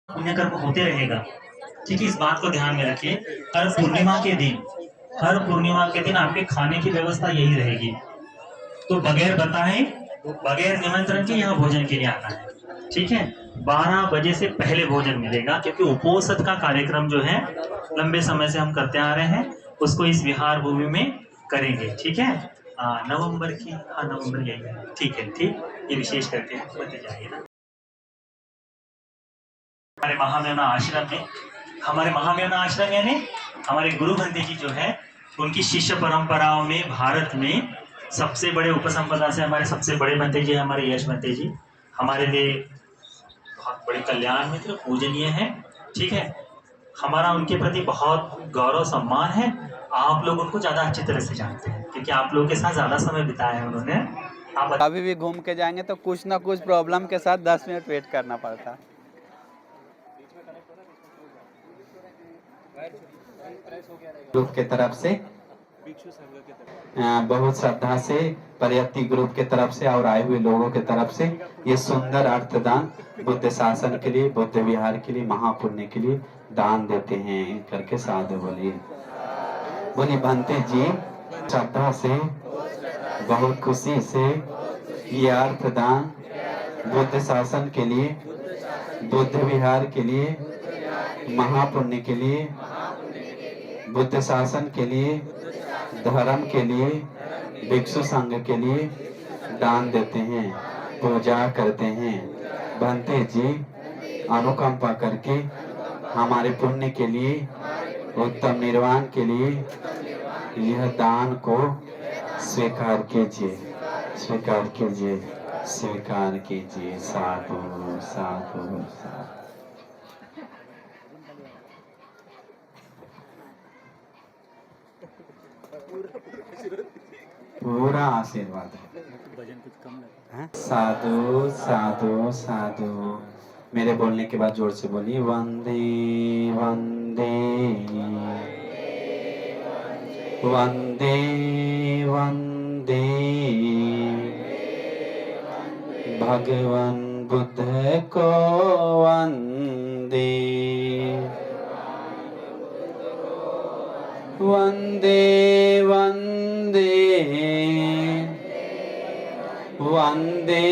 पुण्य कर्म होते रहेगा। ठीक है, इस बात को ध्यान में रखिए। हर पूर्णिमा के दिन, हर पूर्णिमा के दिन आपके खाने की व्यवस्था यही रहेगी। तो बगैर बताए, बगैर निमंत्रण के यहाँ भोजन के लिए आना है। ठीक है, 12 बजे से पहले भोजन मिलेगा, क्योंकि उपोषद का कार्यक्रम जो है लंबे समय से हम करते आ रहे हैं, उसको इस विहार भूमि में करेंगे। ठीक है, नवंबर की, हाँ नवंबर यही है। ठीक है, ठीक, ये विशेष करके बनते जाइए ना। हमारे महामेना आश्रम में, हमारे महामेना आश्रम यानी हमारे गुरु बंदे जी जो है, उनकी शिष्य परंपराओं में भारत में सबसे बड़े उपसंपदा से हमारे सबसे बड़े बंदे जी हमारे यश बंदे जी हमारे लिए बहुत बड़े कल्याण मित्र पूजनीय है। ठीक है, हमारा उनके प्रति बहुत गौरव सम्मान है। आप लोग उनको ज्यादा अच्छी तरह से जानते हैं, क्योंकि आप लोगों के साथ ज्यादा समय बिताया है उन्होंने। आप अभी भी घूम के जाएंगे तो कुछ ना कुछ प्रॉब्लम के साथ 10 मिनट वेट करना पड़ता है। ग्रुप के तरफ से बहुत श्रद्धा से पर्यप्ति ग्रुप के तरफ से और आए हुए लोगों के तरफ से ये सुंदर अर्थदान बुद्ध शासन के लिए, बुद्ध विहार के लिए, महापुण्य के लिए दान देते हैं करके साधु बोलिए। बोलिए भंते जी श्रद्धा से, बहुत खुशी से ये अर्थदान बुद्ध शासन के लिए, बुद्ध विहार के लिए, महापुण्य के लिए, बुद्ध शासन के लिए, धर्म के लिए, भिक्षु संघ के लिए दान देते हैं, पूजा करते हैं। भंते जी अनुकंपा करके हमारे पुण्य के लिए, उत्तम निर्वाण के लिए यह दान को स्वीकार कीजिए, स्वीकार कीजिए, स्वीकार कीजिए। साधु साधु साधु। पूरा आशीर्वाद है। साधु साधु साधु। मेरे बोलने के बाद जोर से बोलिए वंदे वंदे वंदे वंदे भगवान बुद्ध को वंदे वंदे वंदे वंदे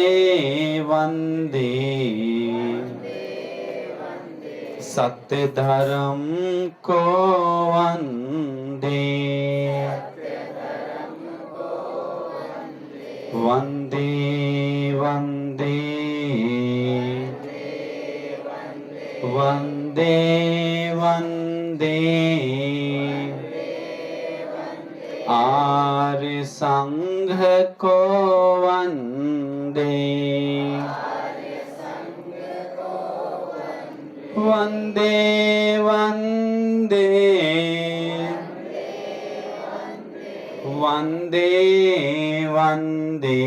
वंदे सत्य धर्म को वंदे वंदे वंदे वंदे वंदे आर्य संघ को वंदे वंदे वंदे वंदे वंदे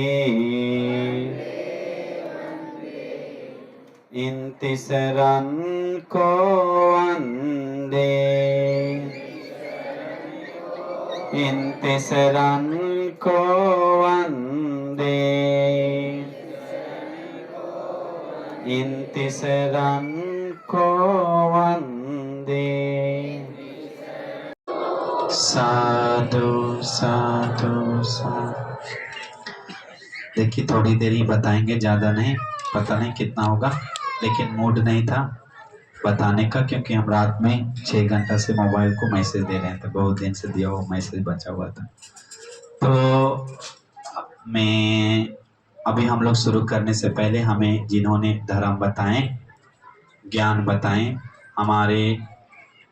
इंतिशरन को वंदे इंतिशरन को वंदे इंतिशरन को वंदे। साधु साधु साधु। देखिए थोड़ी देर ही बताएंगे, ज्यादा नहीं, पता नहीं कितना होगा, लेकिन मूड नहीं था बताने का, क्योंकि हम रात में 6 घंटा से मोबाइल को मैसेज दे रहे थे, बहुत दिन से दिया हुआ मैसेज बचा हुआ था। तो मैं अभी हम लोग शुरू करने से पहले हमें जिन्होंने धर्म बताएं, ज्ञान बताएं, हमारे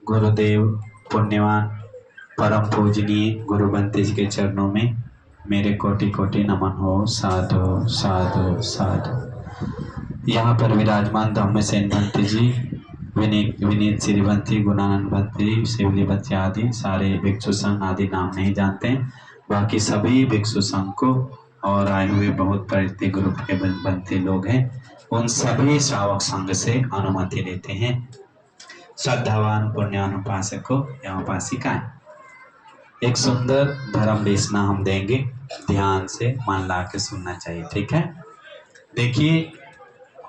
गुरुदेव पुण्यवान परम पूजनीय गुरु बंते जी के चरणों में मेरे कोटि कोटि नमन हो। साधु साधु साधु। यहाँ पर विराजमान धम्मसेन भंते जी, विनीत श्रीवंती, गुणानंद भंते, शिवली भंते आदि सारे भिक्षु संघ आदि नाम नहीं जानते हैं, बाकी सभी भिक्षु संघ को और आए हुए बहुत प्रति ग्रुप के बनते लोग हैं, उन सभी श्रावक संघ से अनुमति लेते हैं। श्रद्धावान पुण्यानुपासक को या उपासिकाएं, एक सुंदर धर्म देशना हम देंगे, ध्यान से मन ला के सुनना चाहिए। ठीक है, देखिए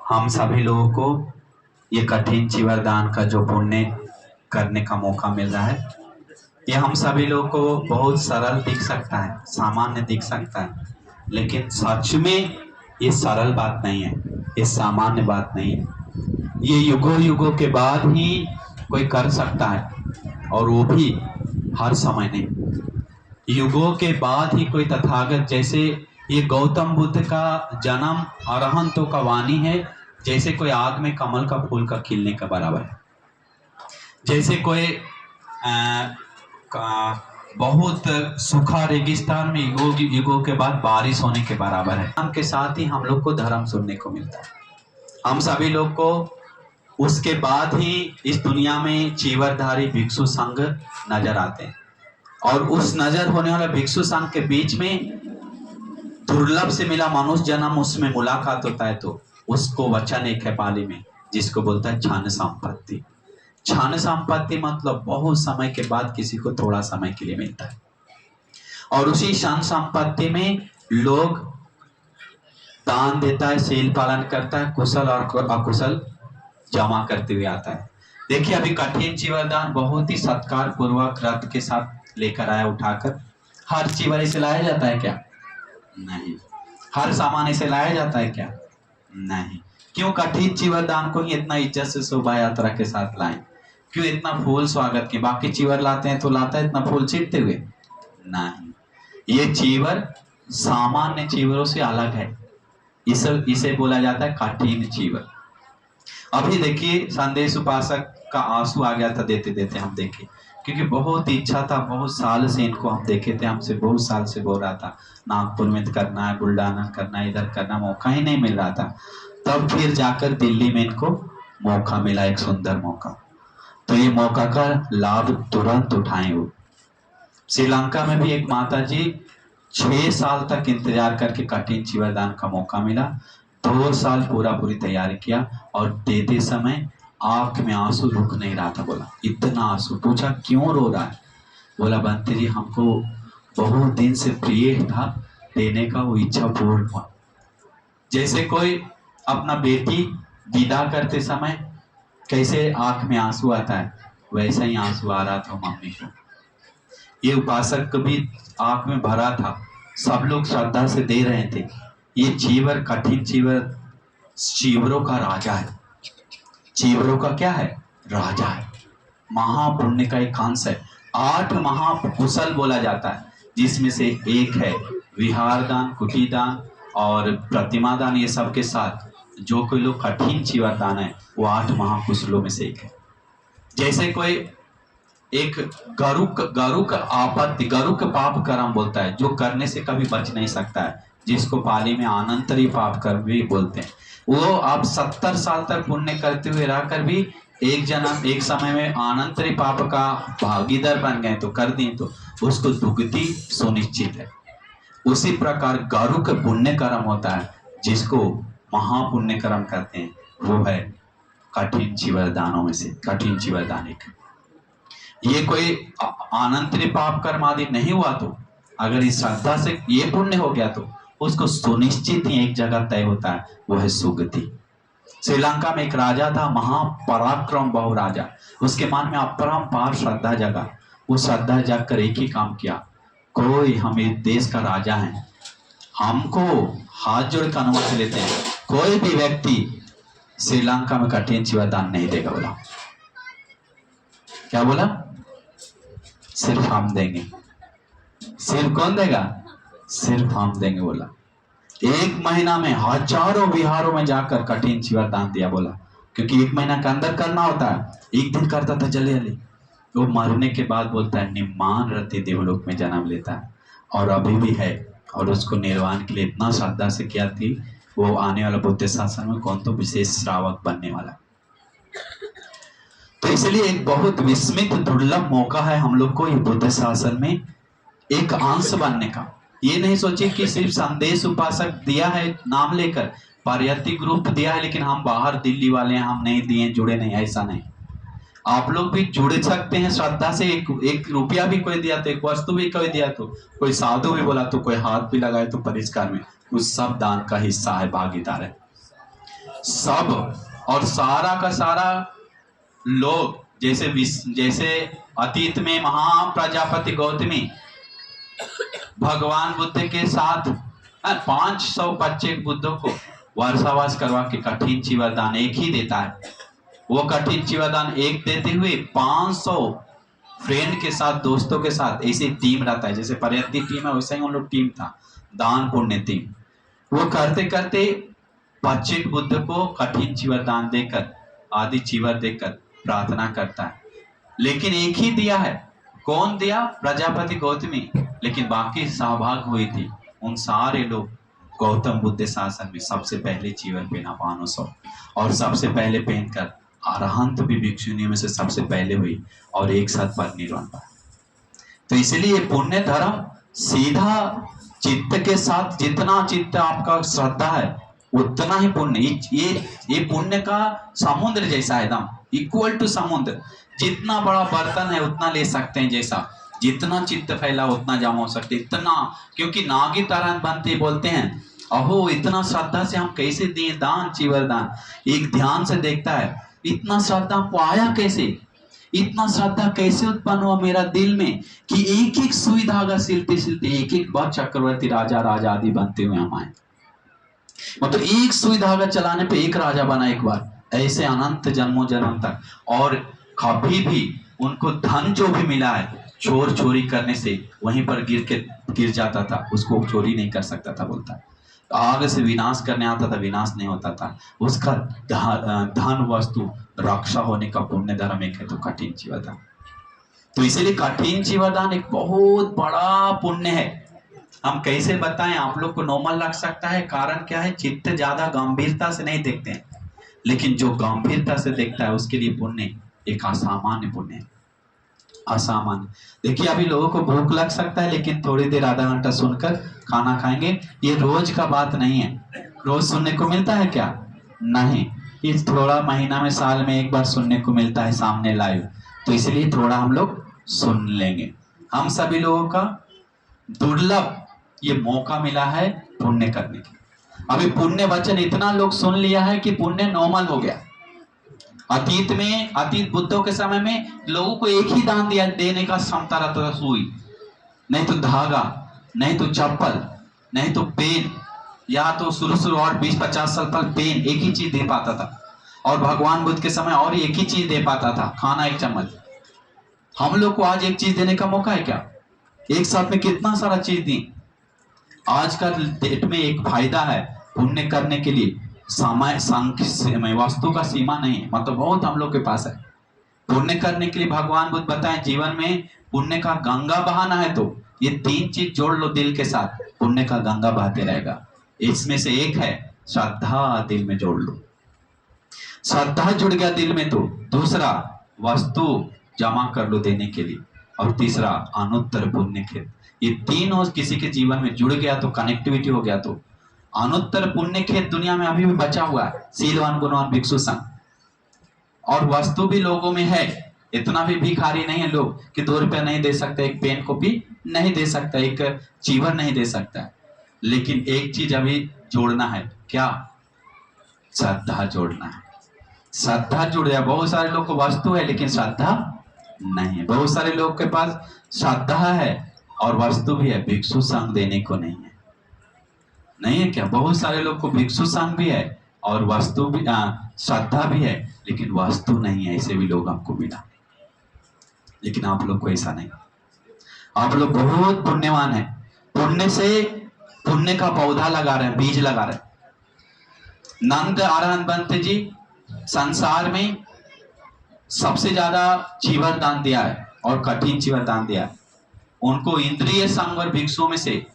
हम सभी लोगों को ये कठिन चीवर दान का जो पुण्य करने का मौका मिल रहा है, ये हम सभी लोग को बहुत सरल दिख सकता है, सामान्य दिख सकता है, लेकिन सच में ये सरल बात नहीं है, ये सामान्य बात नहीं है। ये युगों युगों के बाद ही कोई कर सकता है, और वो भी हर समय नहीं। युगों के बाद ही कोई तथागत, जैसे ये गौतम बुद्ध का जन्म अरहंतों का वाणी है, जैसे कोई आग में कमल का फूल का खिलने का बराबर है। जैसे कोई बहुत सूखा रेगिस्तान में युगों युगों के बाद बारिश होने के बराबर है। धर्म के साथ ही हम लोग को धर्म सुनने को मिलता है। हम सभी लोग को उसके बाद ही इस दुनिया में चीवरधारी भिक्षु संघ नजर आते हैं, और उस नजर होने वाला भिक्षु संघ के बीच में दुर्लभ से मिला मनुष्य जन्म, उसमें मुलाकात होता है तो उसको वचन एक है पाली में, जिसको बोलता है क्षण संपत्ति। क्षण संपत्ति मतलब बहुत समय के बाद किसी को थोड़ा समय के लिए मिलता है, और उसी क्षण संपत्ति में लोग दान देता है, शील पालन करता है, कुशल और अकुशल जमा करते हुए आता है। देखिए अभी कठिन चीवर दान बहुत ही सत्कार पूर्वक रथ के साथ लेकर आया उठाकर। हर चीवर इसे लाया जाता है क्या? नहीं। हर सामान इसे लाया जाता है क्या? नहीं। क्यों कठिन चीवर दान को ही इतना इज्जत से शोभा यात्रा के साथ लाएं? क्यों इतना फूल स्वागत के? बाकी चीवर लाते हैं तो लाता है इतना फूल छींटते हुए? नहीं। ये चीवर सामान्य चीवरों से अलग है, इसे बोला जाता है कठिन चीवर। अभी देखिए संदेश उपासक का आंसू आ गया था देते देते, हम देखे, क्योंकि बहुत इच्छा था, बहुत साल से इनको हम देखे थे, हमसे बहुत साल से बोल रहा था नागपुर में करना है, बुल्डाना करना है, इधर करना, मौका ही नहीं मिल रहा था। तब फिर जाकर दिल्ली में इनको मौका मिला, एक सुंदर मौका। तो ये मौका का लाभ तुरंत उठाए हो। श्रीलंका में भी एक माता जी 6 साल तक इंतजार करके कठिन चीवरदान का मौका मिला, 2 साल पूरी तैयारी किया, और देते समय आंख में आंसू रुक नहीं रहा था। बोला इतना आंसू, पूछा क्यों रो रहा है? बोला बंते जी हमको बहुत दिन से प्रिय था देने का, वो इच्छा पूर्ण हुआ। जैसे कोई अपना बेटी विदा करते समय कैसे आंख में आंसू आता है, वैसा ही आंसू आ रहा था मम्मी को। ये उपासक को भी आंख में भरा था, सब लोग श्रद्धा से दे रहे थे। ये चीवर, कठिन चीवर चीवरों का राजा है। चीवरों का क्या है? राजा है। महापुण्य का एक अंश है। 8 महाकुशल बोला जाता है, जिसमें से एक है विहार दान, कुटी दान और प्रतिमा दान। ये सब के साथ जो कोई लोग कठिन चीवर दान है, वो 8 महाकुशलों में से एक है। जैसे कोई एक गरुक आपत्ति, गरुक पाप कर्म बोलता है, जो करने से कभी बच नहीं सकता है, जिसको पाली में अनंतरी पाप कर्म भी बोलते हैं। वो आप 70 साल तक पुण्य करते हुए रहकर भी एक जन्म, एक समय में अनंतरी पाप का भागीदार बन गए तो कर दिए, तो उसको दुर्गति सुनिश्चित है। उसी प्रकार गरुक पुण्य कर्म होता है, जिसको महापुण्य कर्म कहते हैं, वो है कठिन चीवर दानों में से कठिन चीवर दान एक। ये कोई अनंतरी पाप कर्म आदि नहीं हुआ, तो अगर इस श्रद्धा से ये पुण्य हो गया तो उसको सुनिश्चित ही एक जगह तय होता है, वो है सुगति। श्रीलंका में एक राजा था, महापराक्रम बहु राजा, उसके मन में अपरंपार श्रद्धा जगा। वो श्रद्धा जगकर एक ही काम किया, कोई हम इस देश का राजा है, हमको हाथ जोड़ कर अनुमति लेते हैं, कोई भी व्यक्ति श्रीलंका में कठिन चीवर दान नहीं देगा। बोला क्या बोला? सिर्फ हम देंगे। सिर्फ कौन देगा? सिर्फ हम देंगे। बोला 1 महीना में हजारों विहारों में जाकर कठिन चीवर दान दिया। बोला क्योंकि 1 महीना के अंदर करना होता है, एक दिन करता था जल्दी जल्दी। वो मरने के बाद बोलता है निम्मान रति देवलोक में जन्म लेता है, और अभी भी है, और उसको निर्वाण के लिए इतना श्रद्धा से किया थी, वो आने वाला बुद्ध शासन में कौन तो विशेष श्रावक बनने वाला। तो इसलिए एक बहुत विस्मित दुर्लभ मौका है हम लोग को ये बुद्ध शासन में एक अंश बनने का। ये नहीं सोचे कि सिर्फ संदेश उपासक दिया है नाम लेकर, पारियातिक ग्रुप दिया है, लेकिन हम बाहर दिल्ली वाले हैं, हम नहीं दिए, जुड़े नहीं, ऐसा नहीं। आप लोग भी जुड़ सकते हैं श्रद्धा से। एक रुपया भी कोई दिया तो, एक वस्तु भी कोई दिया तो, कोई साधु भी बोला तो, कोई हाथ भी लगाए तो परिष्कार में, उस सब दान का हिस्सा है, भागीदार है। सब और सारा का सारा लोग जैसे अतीत में महाप्रजापति गौतमी भगवान बुद्ध के साथ 500 बच्चे बुद्धों को वर्षावास करवा के कठिन चिवरदान एक ही देता है। वो कठिन चिवरदान एक देते हुए 500 फ्रेंड के साथ, दोस्तों के साथ ऐसे टीम रहता है, जैसे पर्यति टीम है वैसे ही उन लोग टीम था, दान पुण्य टीम। वो करते करते बच्चे बुद्ध को कठिन चिवरदान देकर, आदि चिवर देकर प्रार्थना करता है। लेकिन एक ही दिया है, कौन दिया? प्रजापति गौतमी। लेकिन बाकी सहभाग हुई थी उन सारे लोग गौतम बुद्ध शासन में सबसे पहले चिवर पहना 500, और सबसे पहले पहनकर अरहंत भी भिक्षुनियों में से सबसे पहले हुई और एक साथ परिनिर्वाण पाया। तो इसलिए पुण्य धर्म सीधा चित्त के साथ, जितना चित्त आपका श्रद्धा है उतना ही पुण्य। ये पुण्य का समुद्र जैसा है, एकदम इक्वल टू समुद्र। जितना बड़ा बर्तन है उतना ले सकते हैं, जैसा जितना चित्त फैला उतना जमा हो सकते, इतना। क्योंकि नागी तारण बनते बोलते हैं, अहो इतना श्रद्धा से हम कैसे दिए दान, चिवर दान। एक ध्यान से देखता है इतना श्रद्धा को आया कैसे, इतना श्रद्धा कैसे उत्पन्न हुआ मेरा दिल में कि एक एक सुई धागा सिलते सिलते एक एक बार चक्रवर्ती राजा राजा आदि बनते हुए हम आए। मतलब एक सुई धागा चलाने पे एक राजा बना एक बार, ऐसे अनंत जन्मों जन्म तक। और कभी भी उनको धन जो भी मिला है चोर चोरी करने से वहीं पर गिर जाता था, उसको चोरी नहीं कर सकता था। बोलता है आग से विनाश करने आता था, विनाश नहीं होता था। उसका धन वस्तु रक्षा होने का पुण्य धर्म एक है, तो कठिन चिवरदान। तो इसीलिए कठिन चिवरदान एक बहुत बड़ा पुण्य है। हम कैसे बताएं, आप लोग को नॉर्मल लग सकता है। कारण क्या है? चित्त ज्यादा गंभीरता से नहीं देखते हैं, लेकिन जो गंभीरता से देखता है उसके लिए पुण्य एक असामान्य पुण्य है, असामान्य। देखिए अभी लोगों को भूख लग सकता है, लेकिन थोड़ी देर आधा घंटा सुनकर खाना खाएंगे। ये रोज का बात नहीं है। रोज सुनने को मिलता है क्या? नहीं। इस थोड़ा महीना में, साल में एक बार सुनने को मिलता है सामने लाइव, तो इसलिए थोड़ा हम लोग सुन लेंगे। हम सभी लोगों का दुर्लभ ये मौका मिला है पुण्य करने की। अभी पुण्य वचन इतना लोग सुन लिया है कि पुण्य नॉर्मल हो गया। अतीत बुद्धों के समय में लोगों को एक ही दान दिया देने का क्षमता रहता था, सुई, नहीं तो धागा, नहीं तो चप्पल, नहीं तो पेन, या तो शुरू और 20-50 साल तक पेन एक ही चीज दे पाता था। और भगवान बुद्ध के समय और एक ही चीज दे पाता था, खाना एक चम्मच। हम लोग को आज एक चीज देने का मौका है क्या? एक साथ में कितना सारा चीज दी। आज का डेट में एक फायदा है पुण्य करने के लिए, समय वस्तु का सीमा नहीं है, मतलब बहुत हम लोग के पास है पुण्य करने के लिए। भगवान बुद्ध बताएं जीवन में पुण्य का गंगा बहाना है तो ये 3 चीज जोड़ लो दिल के साथ, पुण्य का गंगा बहते रहेगा। इसमें से एक है श्रद्धा, दिल में जोड़ लो। श्रद्धा जुड़ गया दिल में तो दूसरा वस्तु जमा कर लो देने के लिए, और तीसरा अनुत्तर पुण्य खेत। ये तीनों किसी के जीवन में जुड़ गया तो कनेक्टिविटी हो गया तो अनुत्तर पुण्य खेत दुनिया में अभी भी बचा हुआ है। शीलवान गुणवान भिक्षु संघ, और वस्तु भी लोगों में है। इतना भी भिखारी नहीं है लोग कि 2 रुपया नहीं दे सकते, एक पेन को भी नहीं दे सकता, एक चीवर नहीं दे सकता। लेकिन एक चीज अभी जोड़ना है, क्या? श्रद्धा जोड़ना है। श्रद्धा जुड़ गया। बहुत सारे लोग को वस्तु है लेकिन श्रद्धा नहीं है। बहुत सारे लोग के पास श्रद्धा है और वस्तु भी है, भिक्षु संघ देने को नहीं है। नहीं है क्या? बहुत सारे लोग को भिक्षु संघ भी है और वस्तु भी, श्रद्धा भी है, लेकिन वस्तु नहीं है। ऐसे भी लोग आपको मिला, लेकिन आप लोग को ऐसा नहीं। आप लोग बहुत पुण्यवान है। पुण्य से पुण्य का पौधा लगा रहे हैं, बीज लगा रहे हैं। नंद अरहंत बनते जी संसार में सबसे ज्यादा चीवर दान दिया है और कठिन चीवर दान दिया है। उनको इंद्रिय संवर भिक्षुओं में से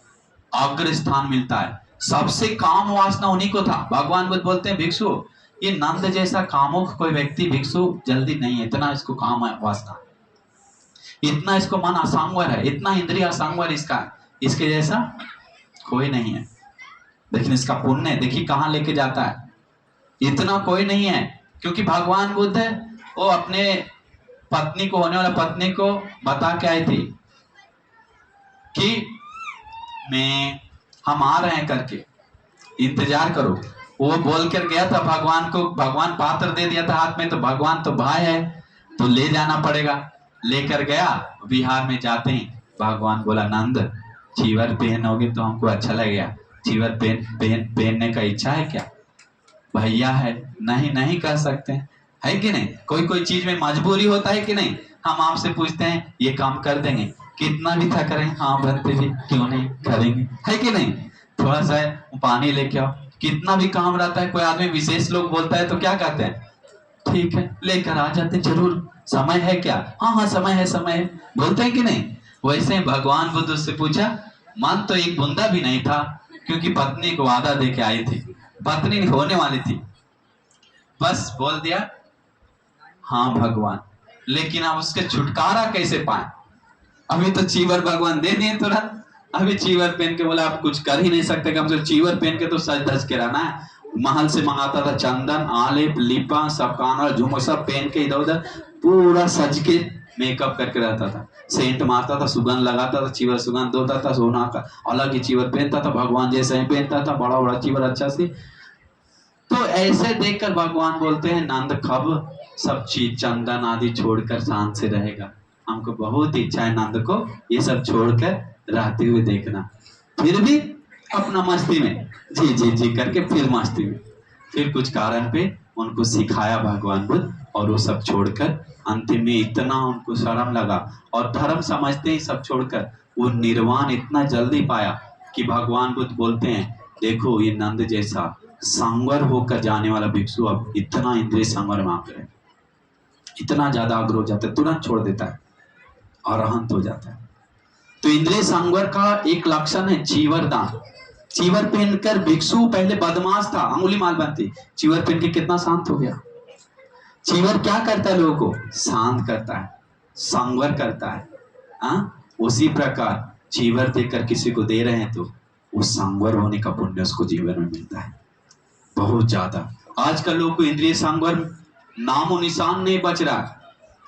अग्र स्थान मिलता है। सबसे काम वासना उन्हीं को था। भगवान बुद्ध बोलते हैं भिक्षु, ये नंद जैसा कामुक कोई व्यक्ति भिक्षु जल्दी नहीं है। इतना इसको काम है वासना, इतना इसको मन असंवर है, इतना इंद्रिय असंवर इसका, इसके जैसा कोई नहीं है। लेकिन इसका पुण्य देखिए कहां लेके जाता है। इतना कोई नहीं है, क्योंकि भगवान बुद्ध वो अपने पत्नी को, होने वाला पत्नी को बता के आई थी कि हम आ रहे हैं करके, इंतजार करो। वो बोल कर गया था भगवान को, भगवान पात्र दे दिया था हाथ में, तो भगवान तो भाई है तो ले जाना पड़ेगा। लेकर गया, बिहार में जाते ही भगवान बोला नंद चीवर पहनोगे तो हमको अच्छा लगेगा, चीवर पहनने का इच्छा है क्या? भैया है, नहीं नहीं कर सकते, है कि नहीं? कोई कोई चीज में मजबूरी होता है कि नहीं? हम आपसे पूछते हैं ये काम कर देंगे, कितना भी था करें, हाँ बनते भी, क्यों नहीं करेंगे, है कि नहीं? थोड़ा सा पानी लेके आओ, कितना भी काम रहता है, कोई आदमी विशेष लोग बोलता है तो क्या कहते हैं, ठीक है लेकर आ जाते, जरूर समय है क्या, हाँ हाँ समय है समय है, बोलते हैं कि नहीं? वैसे ही भगवान बुद्ध से पूछा, मन तो एक बूंदा भी नहीं था, क्योंकि पत्नी को वादा दे के आई थी, पत्नी होने वाली थी, बस बोल दिया हाँ भगवान, लेकिन अब उसके छुटकारा कैसे पाए? अभी तो चीवर भगवान दे दिए तुरंत, अभी चीवर पहन के बोला आप कुछ कर ही नहीं सकते, कम से कम चीवर पहन के तो सज धज के रहना है। महल से मंगाता था चंदन आलेप लिपा सब, कानर झूमर सब पहन के इधर उधर पूरा सज के मेकअप करके रहता था, सेंट मारता था, सुगंध लगाता था, चीवर सुगंध होता था, सोना का अलग ही चीवर पहनता था, भगवान जैसे ही पहनता था, बड़ा बड़ा चीवर अच्छा से। तो ऐसे देखकर भगवान बोलते हैं नंद खब सब चीज चंदन आदि छोड़कर शांत से रहेगा, हमको बहुत इच्छा है नंद को ये सब छोड़कर रहते हुए देखना। फिर भी अपना मस्ती में जी जी जी करके फिर मस्ती में, फिर कुछ कारण पे उनको सिखाया भगवान बुद्ध, और वो सब छोड़कर अंतिम में इतना उनको शर्म लगा और धर्म समझते ही सब छोड़कर वो निर्वाण इतना जल्दी पाया कि भगवान बुद्ध बोलते हैं देखो ये नंद जैसा संवर होकर जाने वाला भिक्षु अब इतना इंद्रिय संवर में आकर इतना ज्यादा आग्रह हो जाता है, तुरंत छोड़ देता है, अरहंत हो जाता है। तो इंद्रिय संवर का एक लक्षण है चीवर दान। चीवर पहनकर भिक्षु पहले बदमाश था, अंगुली माल बनती, चीवर पहन के कितना शांत हो गया। चीवर क्या करता है, लोगों को शांत करता है, संवर करता है। उसी प्रकार चीवर देकर किसी को दे रहे हैं तो उस संवर होने का पुण्य उसको जीवन में मिलता है बहुत ज्यादा। आजकल लोग को इंद्रिय संवर नामो निशान नहीं बच रहा,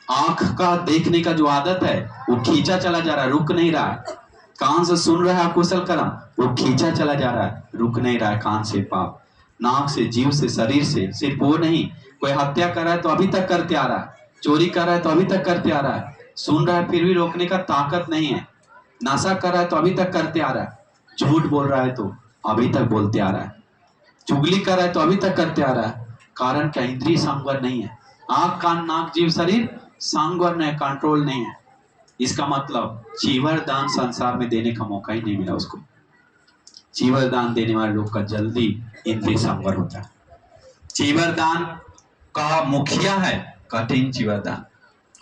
आंख का देखने का जो आदत है वो खींचा चला जा रहा है, रुक नहीं रहा है। कान से सुन रहा है कुशल कर्म, वो खींचा चला जा रहा है, रुक नहीं रहा है। कान से पाप, नाक से, जीव से, शरीर से, सिर्फ वो नहीं, कोई हत्या कर रहा है तो अभी तक करते आ रहा है, चोरी कर रहा है तो अभी तक करते आ रहा है, सुन रहा है फिर भी रोकने का ताकत नहीं है, नशा कर रहा है तो अभी तक करते आ रहा है, झूठ बोल रहा है तो अभी तक बोलते आ रहा है, चुगली कर रहा है तो अभी तक करते आ रहा है। कारण क्या, इंद्रिय संवर नहीं है। आंख कान नाक जीव शरीर संवर नहीं, कंट्रोल नहीं है। इसका मतलब चीवर दान संसार में देने का मौका ही नहीं मिला उसको। चीवर दान देने वाले लोग का जल्दी इंद्रिय संवर होता है। चीवर दान का मुखिया है कठिन चीवर दान,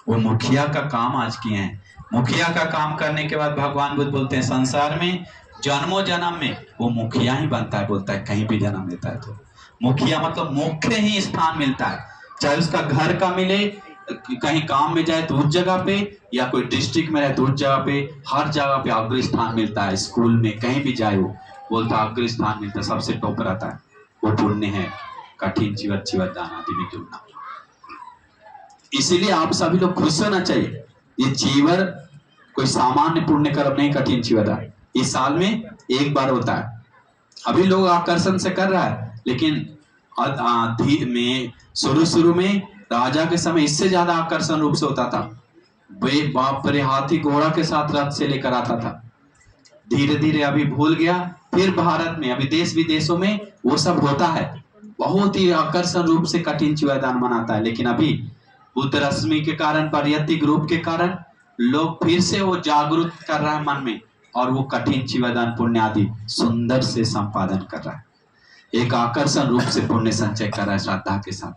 वो मुखिया का काम आज किए हैं। मुखिया का काम करने के बाद भगवान बुद्ध बोलते हैं संसार में जन्मों जन्म में वो मुखिया ही बनता है, बोलता है कहीं भी जन्म लेता है तो मुखिया मतलब मुख्य ही स्थान मिलता है, चाहे उसका घर का मिले, कहीं काम में जाए तो उस जगह पे, या कोई डिस्ट्रिक्ट में रहे तो उस जगह पे, हर जगह पे अग्र स्थान मिलता है। स्कूल में कहीं भी जाए वो बोलता अग्र स्थान मिलता है, सबसे टॉप रहता है। वो पुण्य है कठिन चीवर दान आदि में जुड़ना। इसीलिए आप सभी लोग खुश होना चाहिए। ये चीवर कोई सामान्य पुण्य कर्म नहीं, कठिन चीवर दान इस साल में एक बार होता है। अभी लोग आकर्षण से कर रहा है, लेकिन में शुरू में राजा के समय इससे ज्यादा आकर्षण रूप से होता था। वे बाप रे, हाथी घोड़ा के साथ रथ से लेकर आता था। धीरे धीरे अभी भूल गया, फिर भारत में अभी देश विदेशों में वो सब होता है, बहुत ही आकर्षण रूप से कठिन चीवर दान मनाता है। लेकिन अभी बुद्ध रश्मि के कारण, पर्यतिक रूप के कारण लोग फिर से वो जागरूक कर रहा है मन में, और वो कठिन चीवर दान पुण्य आदि सुंदर से संपादन कर रहा है, एक आकर्षण रूप से पुण्य संचय कर रहा है श्रद्धा के साथ।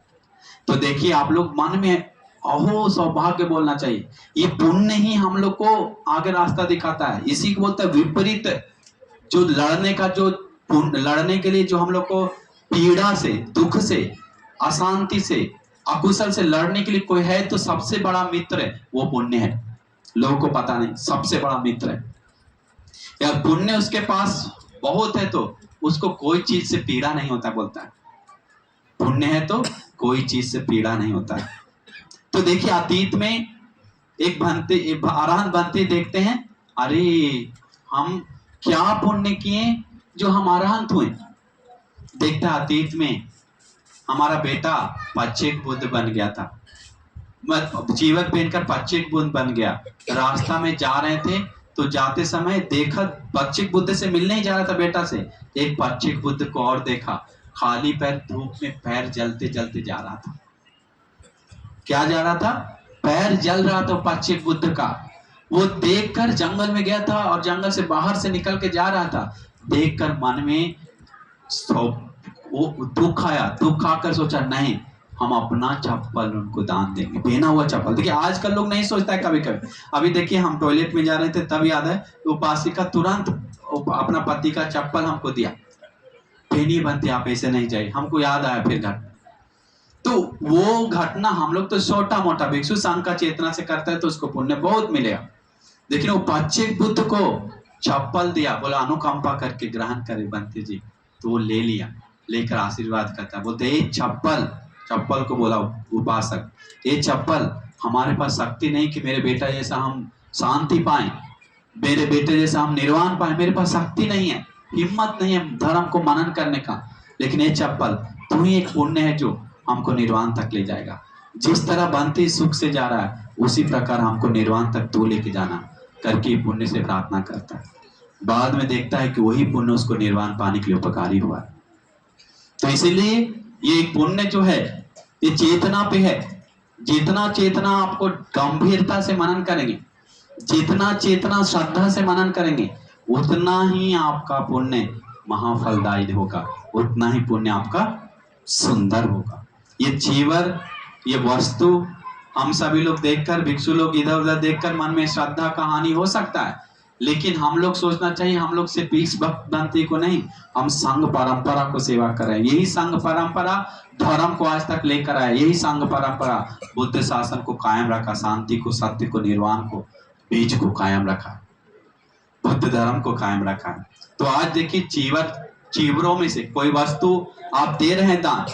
तो देखिए आप लोग मन में अहो सौभाग्य बोलना चाहिए। ये पुण्य ही हम लोग को आगे रास्ता दिखाता है। इसी को बोलते हैं विपरीत, जो लड़ने का, जो लड़ने के लिए जो हम लोग को पीड़ा से, दुख से, अशांति से, अकुशल से लड़ने के लिए कोई है तो सबसे बड़ा मित्र है वो पुण्य है। लोगों को पता नहीं, सबसे बड़ा मित्र है। या पुण्य उसके पास बहुत है तो उसको कोई चीज से पीड़ा नहीं होता, बोलता है पुण्य है तो कोई चीज से पीड़ा नहीं होता है। तो देखिए अतीत में एक अरहंत बनते देखते हैं, अरे हम क्या पुण्य किए जो हम अरहंत हुए। देखता अतीत में हमारा बेटा पच्चीक बुद्ध बन गया था, चीवर पहनकर पच्चीक बुद्ध बन गया। रास्ता में जा रहे थे तो जाते समय देखा पच्चीक बुद्ध से मिलने ही जा रहा था बेटा से, एक पच्चीक बुद्ध को और देखा, खाली पैर धूप में पैर जलते जलते जा रहा था। क्या जा रहा था? पैर जल रहा था पच्चीक बुद्ध का। वो देखकर जंगल में गया था और जंगल से बाहर से निकल के जा रहा था। देखकर मन में वो दुख आया, दुख आकर सोचा नहीं हम अपना चप्पल उनको दान देंगे, पहना हुआ चप्पल। देखिए आजकल लोग नहीं सोचता है कभी कभी। अभी देखिए हम टॉयलेट में जा रहे थे तब याद है उपासिका तुरंत अपना पति का चप्पल हमको दिया, पहनी बनती आप ऐसे नहीं जाइए, हमको याद आया फिर घटना। तो वो घटना हम लोग तो छोटा मोटा भिक्षु संघ का चेतना से करता है तो उसको पुण्य बहुत मिलेगा, लेकिन वो पच्चीक बुद्ध को चप्पल दिया, बोला अनुकंपा करके ग्रहण करे बंते जी, तो वो ले लिया, लेकर आशीर्वाद करता, बोलते ये चप्पल को बोला उपासक, ये चप्पल हमारे पास शक्ति नहीं कि मेरे बेटा जैसा हम शांति पाए, मेरे बेटे जैसा हम निर्वाण पाए, मेरे पास शक्ति नहीं है, हिम्मत नहीं है धर्म को मनन करने का, लेकिन ये चप्पल तू ही एक पुण्य है जो हमको निर्वाण तक ले जाएगा। जिस तरह बंती सुख से जा रहा है उसी प्रकार हमको निर्वाण तक तू लेके जाना करके पुण्य से प्रार्थना करता है। बाद में देखता है कि वही पुण्य उसको निर्वाण पाने के लिए उपकारी हुआ है। तो इसीलिए ये पुण्य जो है ये चेतना पे है। जितना चेतना आपको गंभीरता से मनन करेंगे, जितना चेतना श्रद्धा से मनन करेंगे, उतना ही आपका पुण्य महाफलदायी होगा, उतना ही पुण्य आपका सुंदर होगा। ये चीवर, ये वस्तु हम सभी लोग देखकर, भिक्षु लोग इधर उधर देखकर मन में श्रद्धा का हानि हो सकता है, लेकिन हम लोग सोचना चाहिए हम लोग सिर्फ इस भक्त बंती को नहीं, हम संघ परंपरा को सेवा कर रहे हैं। यही संघ परंपरा धर्म को आज तक लेकर आया, यही संघ परंपरा बुद्ध शासन को कायम रखा, शांति को, सत्य को, निर्वाण को, बीज को कायम रखा, बुद्ध धर्म को कायम रखा। तो आज देखिए चीवरों में से कोई वस्तु आप दे रहे हैं दान,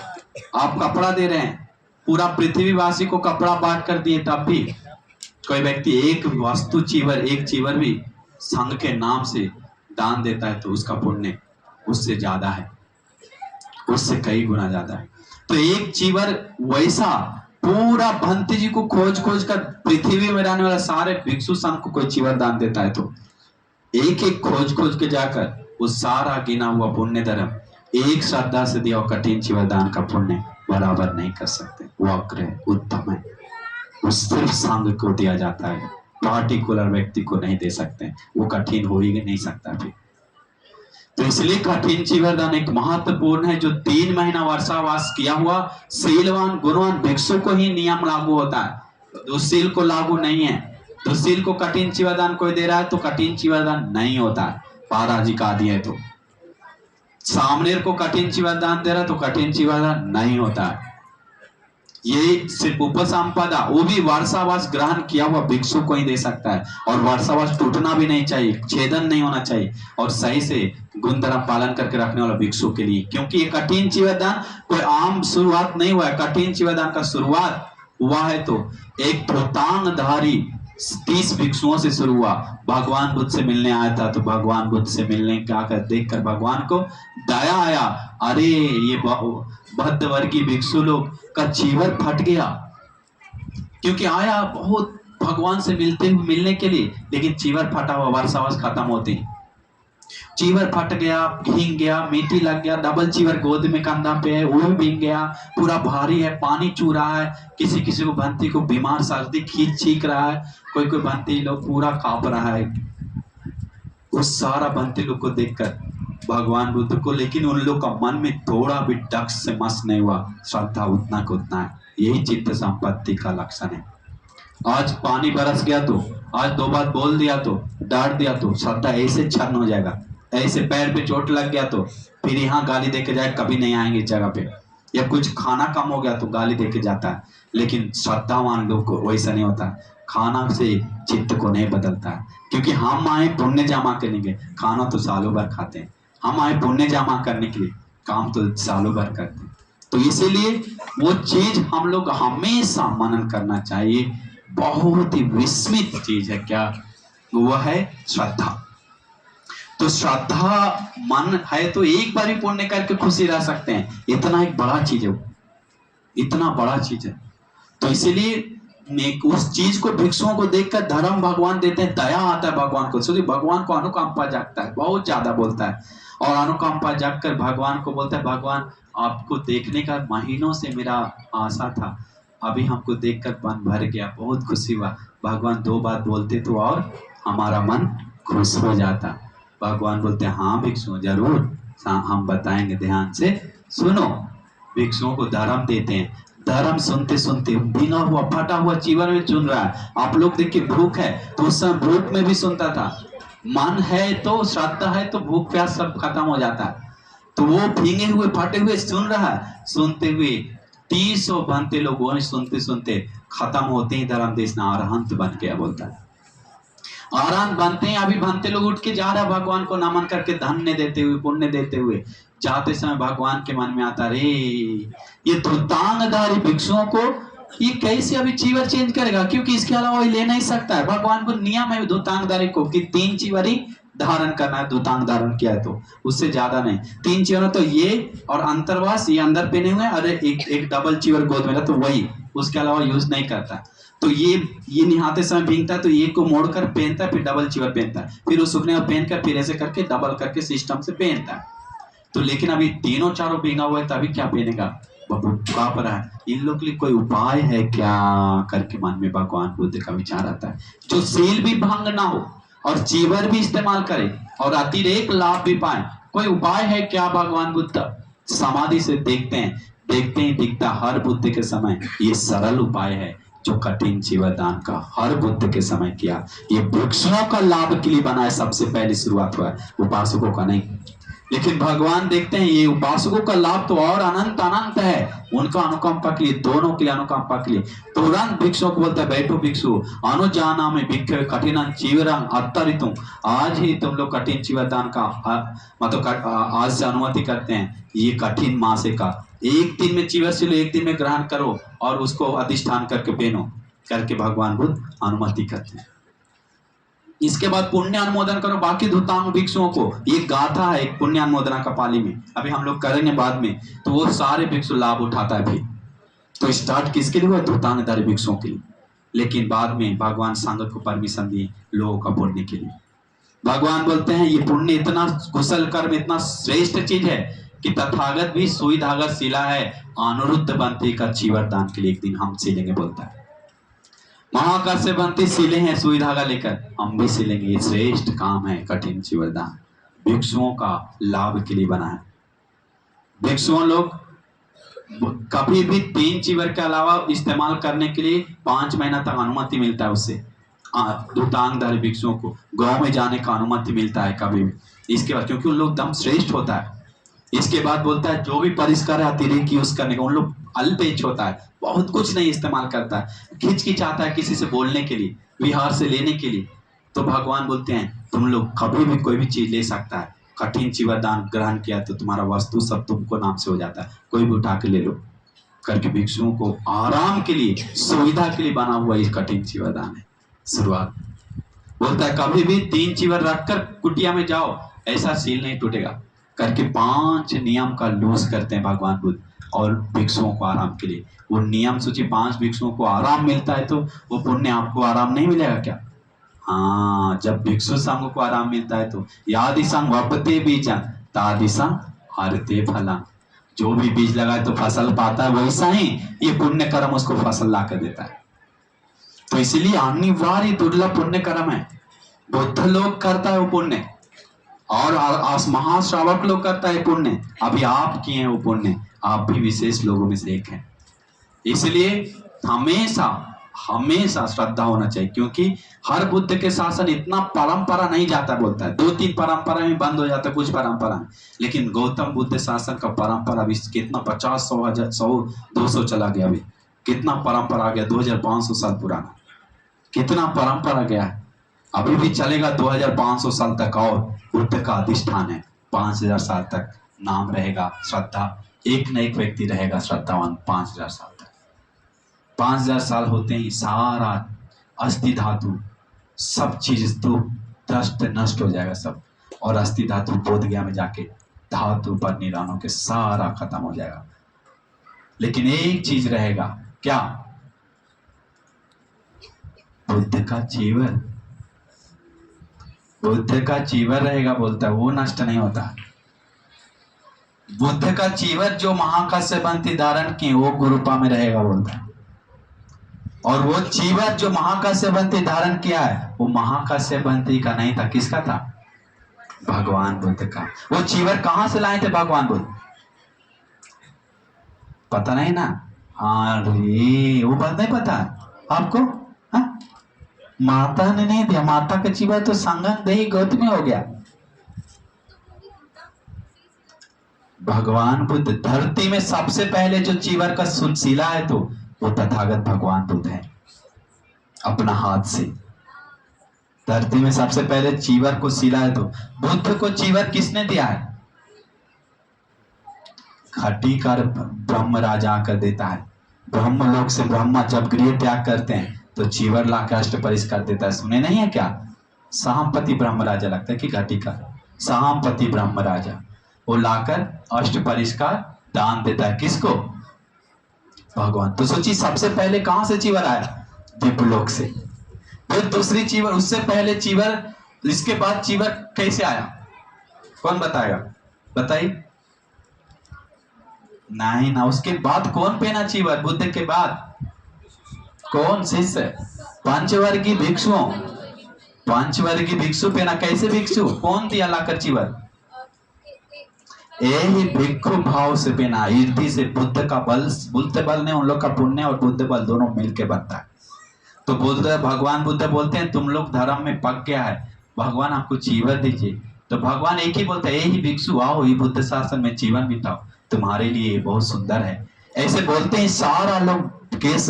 आप कपड़ा दे रहे हैं, पूरा पृथ्वीवासी को कपड़ा बांट कर दिए, तब भी कोई व्यक्ति एक वस्तु एक चीवर भी संघ के नाम से दान देता है तो उसका पुण्य उससे ज्यादा है, उससे कई गुना ज्यादा है। तो एक चीवर वैसा पूरा भंते जी को खोज कर पृथ्वी में रहने वाला सारे भिक्षु संघ को कोई चीवर दान देता है तो एक एक खोज के जाकर वो सारा गिना हुआ पुण्य धर्म एक श्रद्धा से दिया कठिन चीवर दान का पुण्य बराबर नहीं कर सकते। वो अग्र है, उत्तम है, वो सिर्फ संघ को दिया जाता है, पार्टिकुलर व्यक्ति को नहीं दे सकते, वो कठिन हो ही नहीं सकता फिर। तो इसलिए कठिन चीवर दान एक महत्वपूर्ण है जो 3 महीना वर्षावास किया हुआ शीलवान गुणवान भिक्षु को ही नियम लागू होता है, दुशील को लागू नहीं है। दुशील को कठिन चीवर दान कोई दे रहा है तो कठिन चीवर दान नहीं होता है, पराजिक आदि है तो। सामनेर को कठिन चीवर दान दे रहा तो कठिन चीवर दान नहीं होता है। ये सिर्फ उपसंपदा, वो भी वर्षावास ग्रहण किया हुआ भिक्षु को ही दे सकता है, और वर्षावास टूटना भी नहीं चाहिए, छेदन नहीं होना चाहिए, और सही से गुण धर्म पालन करके रखने वाला भिक्षु के लिए। क्योंकि ये कठिन चीवर दान कोई आम शुरुआत नहीं हुआ है, कठिन चीवर दान का शुरुआत हुआ है तो एक धृतांगधारी 30 भिक्षुओं से शुरू हुआ। भगवान बुद्ध से मिलने आया था तो भगवान बुद्ध से मिलने का देखकर भगवान को दया आया, अरे ये बद्धवर्गीय भिक्षु लोग का चीवर फट गया, क्योंकि आया बहुत भगवान से मिलने के लिए, लेकिन चीवर फटा हुआ, वर्षावास खत्म होते ही चीवर फट गया, भींग गया, मिट्टी लग गया, डबल चीवर गोद में कंधा पे है वो भी भींग गया, पूरा भारी है, पानी चू रहा है, किसी को भंती को बीमार सर्दी छींक रहा है, कोई भंती लोग पूरा कांप रहा है। उस सारा भंती लोग को देखकर भगवान बुद्ध को, लेकिन उन लोग का मन में थोड़ा भी डक से मस नहीं हुआ, श्रद्धा उतना को उतना है। यही चित्त संपत्ति का लक्षण है। आज पानी बरस गया तो, आज 2 बात बोल दिया तो, डांट दिया तो श्रद्धा ऐसे छन्न हो जाएगा, ऐसे पैर पे चोट लग गया तो फिर यहाँ गाली देके जाए, कभी नहीं आएंगे इस जगह पे, या कुछ खाना कम हो गया तो गाली देके जाता है। लेकिन श्रद्धावान लोग को वैसा नहीं होता, खाना से चित्त को नहीं बदलता है, क्योंकि हम आए पुण्य जमा करने के, खाना तो सालों भर खाते हैं, हम आए पुण्य जमा करने के लिए, काम तो सालों भर करते हैं। तो इसीलिए वो चीज हम लोग हमेशा मनन करना चाहिए। बहुत ही विस्मित चीज है क्या, वो है श्रद्धा। तो श्रद्धा मन है तो एक बार ही पुण्य करके खुशी रह सकते हैं। इतना एक बड़ा चीज है, इतना बड़ा चीज है। तो इसीलिए उस चीज को, भिक्षुओं को देखकर धर्म भगवान देते हैं, दया आता है भगवान को। इसलिए भगवान को अनुकंपा जागता है, बहुत ज्यादा बोलता है। और अनुकंपा जाग कर भगवान को बोलता है, भगवान आपको देखने का महीनों से मेरा आशा था, अभी हमको देखकर मन भर गया, बहुत खुशी हुआ। भगवान 2 बात बोलते तो और हमारा मन खुश हो जाता। भगवान बोलते हैं, हाँ भिक्षु जरूर, हम बताएंगे, ध्यान से सुनो। भिक्षुओं को धर्म देते हैं। धर्म सुनते सुनते भीना हुआ फटा हुआ चीवर में चुन रहा है। आप लोग देखिए, भूख है तो उस समय भूख में भी सुनता था। मन है तो, श्रद्धा है तो भूख प्यास सब खत्म हो जाता है। तो वो भींगे हुए फटे हुए सुन रहा है। सुनते हुए 300 बनते लोग सुनते सुनते खत्म होते ही धर्म देश ना अरहंत बन गया, बोलता है। अरहंत बनते हैं, अभी बनते लोग उठ के जा रहा है भगवान को नमन करके, धन्य देते हुए, पुण्य देते हुए। जाते समय भगवान के मन में आता, रे ये धुतांगधारी भिक्षुओं को ये कैसे अभी चीवर चेंज करेगा, क्योंकि इसके अलावा ये ले नहीं सकता है। भगवान को नियम है धुतांगधारी को कि 3 चीवर ही धारण करना है। धुतांग धारण किया है तो उससे ज्यादा नहीं। 3 चीवर तो ये और अंतरवास, ये अंदर पहने हुए, और एक डबल चीवर गोद में, तो वही, उसके अलावा यूज नहीं करता। तो ये निहाते समय भींगता है तो ये को मोड़कर पहनता है, फिर डबल चीवर पहनता है, फिर वो सूखने में पहनकर फिर ऐसे करके डबल करके सिस्टम से पहनता है। तो लेकिन अभी तीनों चारों भींगा हुआ है, तभी क्या पहनेगा, पर है। इन लोग के लिए कोई उपाय है क्या करके मन में भगवान बुद्ध का विचार आता है, जो सील भी भंग ना हो और चीवर भी इस्तेमाल करे और अतिरेक लाभ भी पाए। कोई उपाय है क्या भगवान बुद्ध? समाधि से देखते हैं, देखते ही दिखता हर बुद्ध के समय ये सरल उपाय है जो कठिन चीवर दान का हर बुद्ध के समय किया। ये भिक्षुओं का लाभ के लिए बनाया, सबसे पहले शुरुआत हुआ है, उपासकों का नहीं। लेकिन भगवान देखते हैं ये उपासकों का लाभ तो और अनंत अनंत है, उनका अनुकंपा के लिए, दोनों के लिए अनुकंपा के लिए तुरंत भिक्षुओं को बोलता है, बैठो भिक्षु, अनुजाना में भिक्खवे कठिन चीवरं अत्तरितुम। आज ही तुम लोग कठिन चीवर दान का मतलब आज से अनुमति करते हैं। ये कठिन मासे का 1 दिन में चीवर से लो, 1 दिन में ग्रहण करो और उसको अधिष्ठान करके पहनो करके भगवान बुद्ध अनुमति करते हैं। इसके बाद पुण्य अनुमोदन करो बाकी धुतांग भिक्षुओं को। ये गाथा है एक पुण्य अनुमोदना का पाली में, अभी हम लोग करेंगे बाद में। तो वो सारे भिक्षु लाभ उठाता है भी। तो स्टार्ट किसके लिए हुआ? धुतांगधारी भिक्षुओं के लिए। लेकिन बाद में भगवान संगत को परमिशन दिए लोगों का पुण्य के लिए। भगवान बोलते हैं ये पुण्य इतना कुशल कर्म इतना श्रेष्ठ चीज है कि तथागत भी सुई धागा सिला है अनुरुद्ध बंती का चीवर दान के लिए, एक दिन हम सिलेंगे, बोलता है। महाकाश से बनते सिले हैं सुई धागा लेकर, हम भी सिलेंगे। ये श्रेष्ठ काम है कठिन चीवर दान, भिक्षुओं का लाभ के लिए बना है। भिक्षुओं लोग कभी भी 3 चीवर के अलावा इस्तेमाल करने के लिए 5 महीना तक अनुमति मिलता है उससे। धुतांगधारी भिक्षुओं को गांव में जाने का अनुमति मिलता है कभी भी। इसके बाद क्योंकि उन लोग दम श्रेष्ठ होता है। इसके बाद बोलता है जो भी परिष्कार है अतिरेक यूज करने का, उन लोग अल्पेच होता है, बहुत कुछ नहीं इस्तेमाल करता है, खिचखिचाता है किसी से बोलने के लिए, विहार से लेने के लिए। तो भगवान बोलते हैं तुम लोग कभी भी कोई भी चीज ले सकता है। कठिन चीवर दान ग्रहण किया तो तुम्हारा वस्तु सब तुमको नाम से हो जाता है, कोई भी उठा के ले लो करके। भिक्षुओं को आराम के लिए, सुविधा के लिए बना हुआ ये कठिन चीवर दान है। शुरुआत बोलता है कभी भी 3 चीवर रखकर कुटिया में जाओ, ऐसा सील नहीं टूटेगा करके 5 नियम का लूज करते हैं भगवान बुद्ध। और भिक्षुओं को आराम के लिए वो नियम सूची, 5 भिक्षुओं को आराम मिलता है तो वो पुण्य आपको आराम नहीं मिलेगा क्या? हाँ, जब भिक्षु संघ को आराम मिलता है तो यादि संग वपते बीजं तादिशं हरते फलं। जो भी बीज लगाए तो फसल पाता है, वैसा ही ये पुण्य कर्म उसको फसल ला कर देता है। तो इसीलिए अनिवार्य दुर्लभ पुण्य कर्म है। बुद्ध लोग करता है वो पुण्य, और महाश्रावक लोग करता है पुण्य। अभी आप किए हैं वो पुण्य, आप भी विशेष लोगों में से एक हैं। इसलिए हमेशा हमेशा श्रद्धा होना चाहिए, क्योंकि हर बुद्ध के शासन इतना परंपरा नहीं जाता, बोलता है 2-3 परंपरा में बंद हो जाता है कुछ परंपरा में। लेकिन गौतम बुद्ध शासन का परंपरा अभी कितना 50, 100, 200 चला गया। अभी कितना परंपरा आ गया, 2500 साल पुराना कितना परंपरा गया है। अभी भी चलेगा 2500 साल तक, और बुद्ध का अधिष्ठान है 5000 साल तक नाम रहेगा। श्रद्धा एक न एक व्यक्ति रहेगा श्रद्धावान 5000 साल तक। 5000 साल होते ही सारा अस्थि धातु सब चीज तो दस्त नष्ट हो जाएगा सब। और अस्थि धातु बोध गया में जाके धातु पर निरान होके सारा खत्म हो जाएगा। लेकिन एक चीज रहेगा, क्या? बुद्ध का चीवर, बुद्ध का चीवर रहेगा बोलता है, वो नष्ट नहीं होता। बुद्ध का चीवर जो महाकाश्य बंती धारण किए वो गुरुपा में रहेगा बोलता है। और वो चीवर जो महाकाश्य बंती धारण किया है वो महाकाश्य बंती का नहीं था, किसका था? भगवान बुद्ध का। वो चीवर कहां से लाए थे भगवान बुद्ध? पता नहीं ना? हाँ रे, वो बात नहीं पता आपको? हाँ? माता ने नहीं दिया, माता का चीवर तो संगम देही गौतमी हो गया। भगवान बुद्ध धरती में सबसे पहले जो चीवर का सिला है तो वो तथागत भगवान बुद्ध है। अपना हाथ से धरती में सबसे पहले चीवर को सिला है तो बुद्ध को चीवर किसने दिया है? खटीकर ब्रह्म राजा आकर देता है। ब्रह्म लोक से ब्रह्मा जब गृह त्याग करते हैं तो चीवर ला के अष्ट परिष्कार देता है। सुने नहीं है क्या? साहमपति ब्रह्म राजा लगता है कि घटिका? साहमपति ब्रह्म राजा वो लाकर अष्ट परिष्कार दान देता है। किसको? भगवान। तो सोचिए सबसे पहले कहां से चीवर आया? दिव्यलोक से। फिर दूसरी चीवर, उससे पहले चीवर, इसके बाद चीवर कैसे आया? कौन बताएगा? बताइए। नहीं ना, उसके बाद कौन पहना चीवर? बुद्ध के बाद कौन? शिष्य, पंचवर्गीय भिक्षुओं, पंचवर्गीय भिक्षु पहना। कैसे भिक्षु? कौन दिया लाकर चीवर? यही भिक्षु भाव से पहना, ईर्ति से। बुद्ध का बल, बुद्ध बल ने उन लोग का पुण्य और बुद्ध बल दोनों मिलके बनता है। तो बुद्ध, भगवान बुद्ध बोलते हैं तुम लोग धर्म में पक गया है, भगवान आपको चीवर दीजिए। तो भगवान एक ही बोलते हैं, यही भिक्षु आओ, ये बुद्ध शासन में जीवन बिताओ, तुम्हारे लिए बहुत सुंदर है। ऐसे बोलते हैं, सारा लोग केस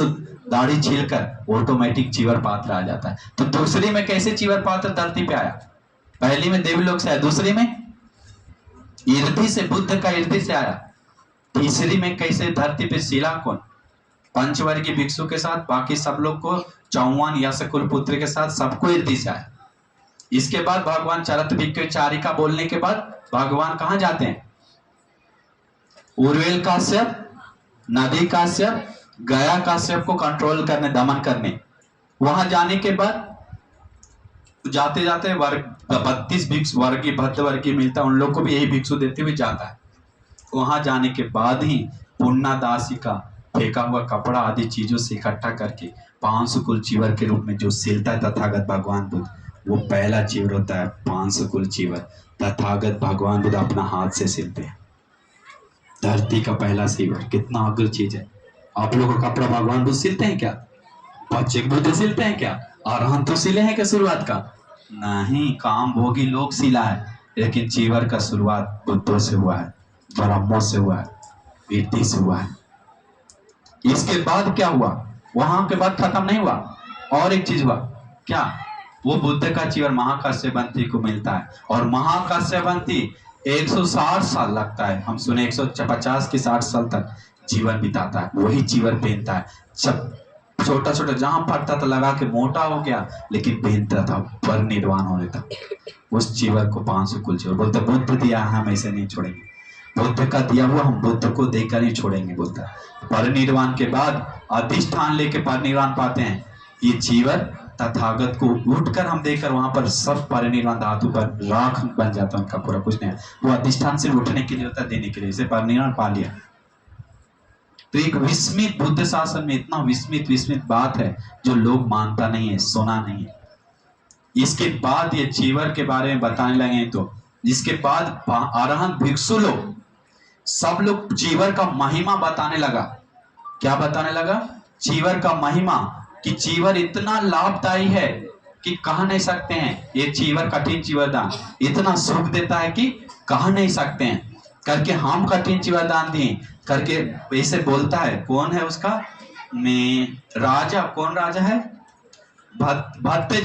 दाढ़ी छीलकर ऑटोमेटिक चीवर पात्र आ जाता है। तो दूसरी में कैसे चीवर पात्र धरती पे आया? पहली में देवलोक से आया, दूसरी में ईर्ति से, बुद्ध का ईर्ति से आया। तीसरी में कैसे धरती पे सिला? कौन? पंचवर्गीय भिक्षु के साथ, बाकी सब लोग को 54 यश कुल पुत्र के साथ सबको ईर्ति से आया। इसके बाद भगवान चरत चारिका बोलने के बाद भगवान कहां जाते हैं? उर्वेल काश्यप, नदी काश्यप, गया काश्यप को कंट्रोल करने, दमन करने। वहां जाने के बाद जाते जाते वर्ग 32 भिक्षु वर्गीय भद्द वर्गीय मिलता है, उन लोग को भी यही भिक्षु देते हुए जाता है। वहां जाने के बाद ही पुण्यदासी का फेंका हुआ कपड़ा आदि चीजों से इकट्ठा करके 500 कुल चीवर के रूप में जो सिलता है तथागत भगवान बुद्ध, वो पहला चीवर होता है। 500 कुल चीवर तथागत भगवान बुद्ध अपना हाथ से सिलते हैं। धरती का पहला चीवर कितना अग्र चीज है। आप लोगों का कपड़ा भगवान बुद्ध सिलते हैं क्या? बच्चे बुद्ध सिलते हैं क्या? अरहंत तो सिले हैं क्या शुरुआत का? नहीं, काम भोगी लोग सिला है, लेकिन चीवर का शुरुआत बुद्धों से हुआ है, ब्रह्मों से हुआ है, ईर्ति से हुआ है। इसके बाद क्या हुआ? वहां के बाद खत्म नहीं हुआ, और एक चीज हुआ। क्या? वो बुद्ध का चीवर महाकाश्यपंथी को मिलता है, और महाकाश्यपंथी 160 साल लगता है, हम सुने 150 की 60 साल तक जीवन बिताता है, वही चीवर पहनता है। जब छोटा छोटा जहां फटता था लगा के मोटा हो गया, लेकिन पहनता था पर निर्वाण होने तक। उस चीवर को 500 कुल चीवर बोलते, बुद्ध दिया हम ऐसे नहीं छोड़ेंगे, बुद्ध का दिया हुआ हम बुद्ध को देकर ही छोड़ेंगे। बोलता परिनिर्वाण के बाद अधिष्ठान लेके परिनिर्वाण पाते हैं। ये चीवर तथागत को उठकर हम देकर वहां पर सब परिनिर्वाण धातु पर राख बन जाता है उनका पूरा, कुछ नहीं। वो अधिष्ठान से उठने के लिए होता है, देने के लिए। इसे परिनिर्वाण पा लिया तो एक विस्मित, बुद्ध शासन में इतना विस्मित बात है जो लोग मानता नहीं है, सुना नहीं है। इसके बाद ये चीवर के बारे में बताने लगे तो इसके बाद अरहंत भिक्षु लोग सब लोग चीवर का महिमा बताने लगा। क्या बताने लगा? चीवर का महिमा, कि चीवर इतना लाभदायी है कि कह नहीं सकते हैं। ये चीवर, कठिन चीवर दान इतना सुख देता है कि कह नहीं सकते हैं, करके हम कठिन चीवर दान दिए करके ऐसे बोलता है। कौन है उसका? राजा, कौन राजा है? भत्ते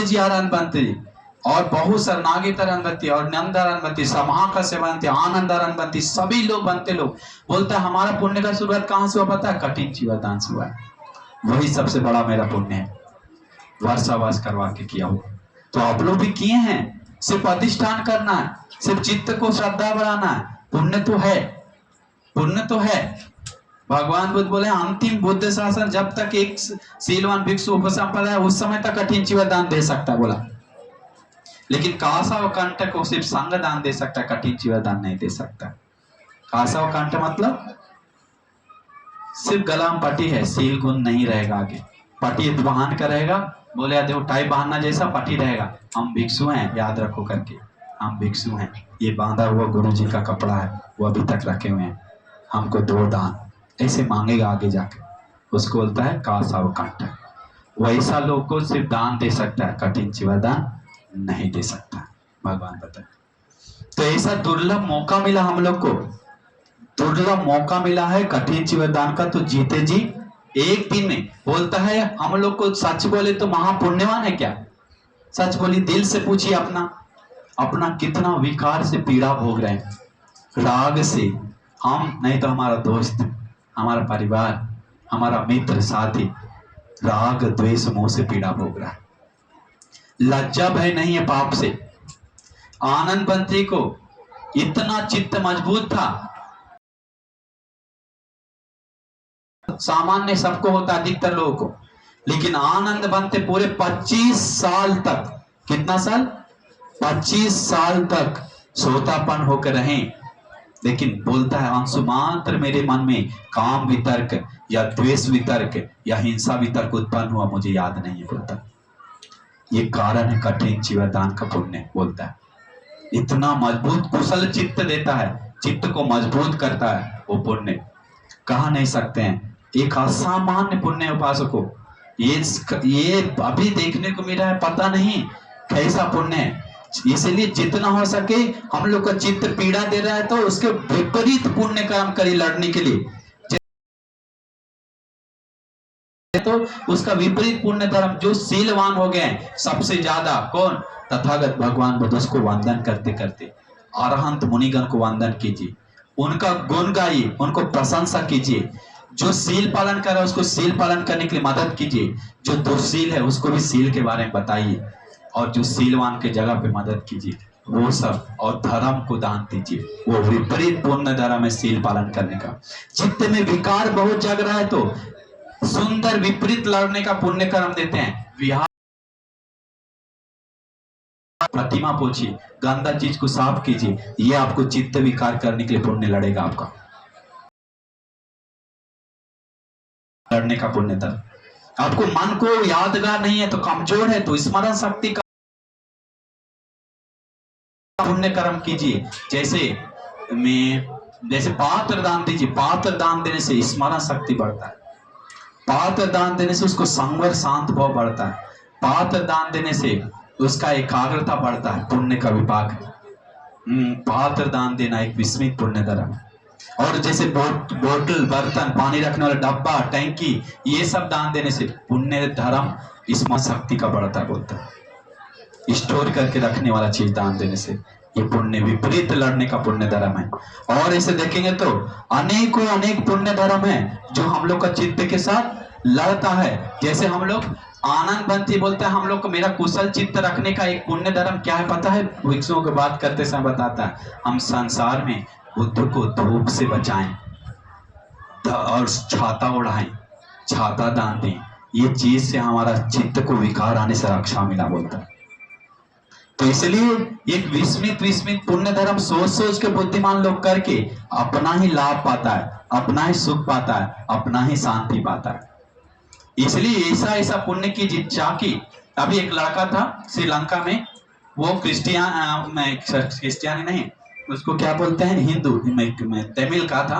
जी आनंद बनते जी, और बहुत शरणागी तरन बनती, और नंद बनती, समाह का से बनती, आनंद बनती, सभी लोग बनते लोग। बोलता है हमारा पुण्य का शुरुआत कहां से हुआ पता है? कठिन चीवर दान से हुआ है। वही सबसे बड़ा मेरा पुण्य है, वर्षावास करवा के किया हुआ। तो आप लोग भी किए हैं, सिर्फ अधिष्ठान करना है, सिर्फ चित्त को श्रद्धा बढ़ाना है। पुण्य तो है, पुण्य तो है। भगवान बुद्ध बोले अंतिम बुद्ध शासन जब तक एक शीलवान भिक्षु उपसंपदा है उस समय तक कठिन चिवत दान दे सकता है बोला, लेकिन कासा व कंठ को सिर्फ संग दान दे सकता है, कठिन चिवत दान नहीं दे सकता। कासा व कंठ मतलब सिर्फ गला में पट्टी है, सील गुण नहीं रहेगा। आगे पट्टी बहान का रहेगा, बोले देखो टाई बहाना जैसा पट्टी रहेगा। हम भिक्षु हैं, याद रखो करके, हम भिक्षु हैं। ये बांधा हुआ गुरु जी का कपड़ा है, वो अभी तक रखे हुए हैं, हमको दो दान, ऐसे मांगेगा आगे जाके, उसको बोलता है कासा व कंठ। वैसा लोग को सिर्फ दान दे सकता है, कठिन चिवत दान नहीं दे सकता, भगवान बताए। तो ऐसा दुर्लभ मौका मिला हम लोग को, दुर्लभ मौका मिला है कठिन चिवत दान का। तो जीते जी एक दिन में बोलता है हम लोग को सच बोले तो महापुण्यवान है क्या? सच बोली, दिल से पूछिए अपना, अपना कितना विकार से पीड़ा भोग रहे हैं, राग से। हम नहीं तो हमारा दोस्त, हमारा परिवार, हमारा मित्र साथी राग द्वेष मोह से पीड़ा भोग रहा है। लज्जा भय नहीं है पाप से। आनंद बंती को इतना चित्त मजबूत था, सामान्य सबको होता अधिकतर लोगों को, लेकिन आनंद बनते पूरे 25 साल तक, कितना साल? 25 साल तक सोतापन होकर रहे। लेकिन बोलता है अंशु मात्र मेरे मन में काम वितर्क या द्वेष वितर्क या हिंसा वितर्क उत्पन्न हुआ, मुझे याद नहीं है। बोलता ये कारण है कठिन चिवत दान का पुण्य। बोलता है इतना मजबूत कुशल चित्त देता है, चित्त को मजबूत करता है वो पुण्य, कहा नहीं सकते हैं। एक असामान्य पुण्य उपासक को ये अभी देखने को मिला है, पता नहीं कैसा पुण्य है। इसलिए जितना हो सके हम लोग का चित्त पीड़ा दे रहा है तो उसके विपरीत पुण्य कर्म करी लड़ने के लिए, तो उसका विपरीत पुण्य धर्म। जो शीलवान हो गए सबसे ज्यादा कौन? तथागत भगवान बुद्ध, उसको वंदन करते करते अरहंत मुनिगण को वंदन कीजिए, उनका गुण गाइए, उनको प्रशंसा कीजिए। जो सील पालन कर रहा है उसको सील पालन करने के लिए मदद कीजिए, जो दुर्शील है उसको भी सील के बारे में बताइए, और जो सीलवान के जगह पे मदद कीजिए वो सब, और धर्म को दान दीजिए। वो विपरीत पुण्य धर्म है सील पालन करने का। चित्त में विकार बहुत जग रहा है तो सुंदर विपरीत लड़ने का पुण्य कर्म देते हैं। विहार प्रतिमा पोछिए, गंदा चीज को साफ कीजिए, ये आपको चित्त विकार करने के लिए पुण्य लड़ेगा आपका, लड़ने का पुण्य धर्म। आपको मन को यादगार नहीं है तो कमजोर है तो स्मरण शक्ति का पुण्य कर्म कीजिए। जैसे पात्र दान दीजिए, पात्र दान देने से स्मरण शक्ति बढ़ता है, पात्र दान देने से उसको संवर शांत भाव बढ़ता है, पात्र दान देने से उसका एकाग्रता बढ़ता है, पुण्य का विपाक है। पात्र दान देना एक विस्मित पुण्य धर्म है। और जैसे बोतल, बर्तन, पानी रखने वाला डब्बा, टैंकी, ये सब दान देने से पुण्य धर्म स्मरण शक्ति का बढ़ता है। बोलता है स्टोर करके रखने वाला चीज दान देने से ये पुण्य, विपरीत लड़ने का पुण्य धर्म है। और ऐसे देखेंगे तो अनेकों अनेक पुण्य धर्म है जो हम लोग का चित्त के साथ लड़ता है। जैसे हम लोग आनंद बंती बोलते हैं, हम लोग को मेरा कुशल चित्त रखने का एक पुण्य धर्म क्या है पता है? भिक्षुओं की बात करते समय बताता है, हम संसार में बुद्ध को धूप से बचाएं और छाता उड़ाएं, छाता दान दें, ये चीज से हमारा चित्त को विकार आने से रक्षा मिला। बोलता है तो इसलिए एक विस्मित पुण्य धर्म सोच सोच के बुद्धिमान लोग करके अपना ही लाभ पाता है, अपना ही सुख पाता है, अपना ही शांति पाता है। इसलिए ऐसा पुण्य की इच्छा की। अभी एक लड़का था श्रीलंका में, वो क्रिस्टियानी नहीं, उसको क्या बोलते हैं, हिंदू में तमिल का था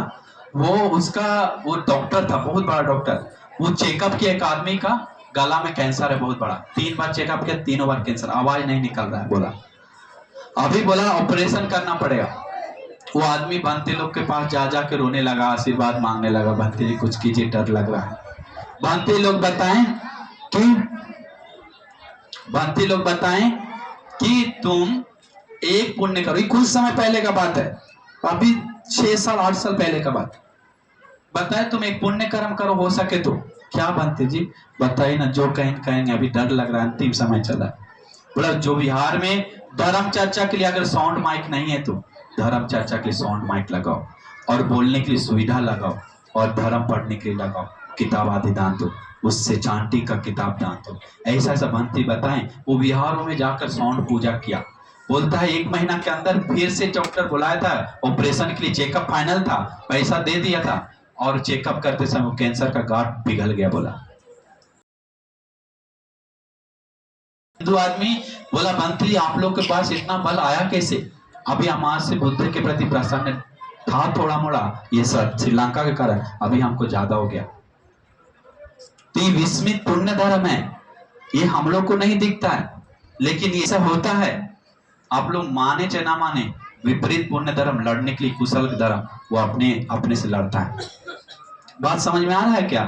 वो डॉक्टर था, बहुत बड़ा डॉक्टर। वो चेकअप किया एक आदमी का गला में कैंसर है बहुत बड़ा, 3 बार चेकअप किया, तीनों बार कैंसर, आवाज नहीं निकल रहा है। बोला अभी बोला ऑपरेशन करना पड़ेगा। वो आदमी बंते लोग के पास जा के रोने लगा, आशीर्वाद मांगने लगा, बंते जी कुछ कीजिए, डर लग रहा है। बंते लोग बताएं कि तुम एक पुण्य करो। कुछ समय पहले का बात है, अभी 6 साल 8 साल पहले का बात। बताए तुम एक पुण्य कर्म करो हो सके तो। क्या बनते जी बताइए ना, जो कहेंगे, अभी डर लग रहा है, अंतिम समय चला। बोला जो बिहार में धर्म चर्चा के लिए अगर साउंड माइक नहीं है तो धर्म चर्चा के लिए साउंड माइक लगाओ, और बोलने के लिए सुविधा लगाओ, और धर्म पढ़ने के लिए लगाओ, किताब आदि दान दो, उससे चांटी का किताब दान दो। ऐसा ऐसा भंती बताएं। वो बिहारों में जाकर साउंड पूजा किया, बोलता है 1 महीना के अंदर फिर से डॉक्टर बुलाया था ऑपरेशन के लिए, चेकअप फाइनल था, पैसा दे दिया था, और चेकअप करते समय कैंसर का गांठ पिघल गया। बोला हिंदू आदमी बोला मंत्री आप लोग के पास इतना बल आया कैसे? अभी हमारे से बुद्ध के प्रति प्रसन्न था थोड़ा मोड़ा, ये सब श्रीलंका के कारण अभी हमको ज्यादा हो गया। तो ये विस्मित पुण्य धर्म है, ये हम लोग को नहीं दिखता है, लेकिन ये सब होता है। आप लोग माने चाहे ना माने, विपरीत पुण्य धर्म लड़ने के लिए कुशल धर्म वो अपने अपने से लड़ता है। बात समझ में आ रहा है क्या?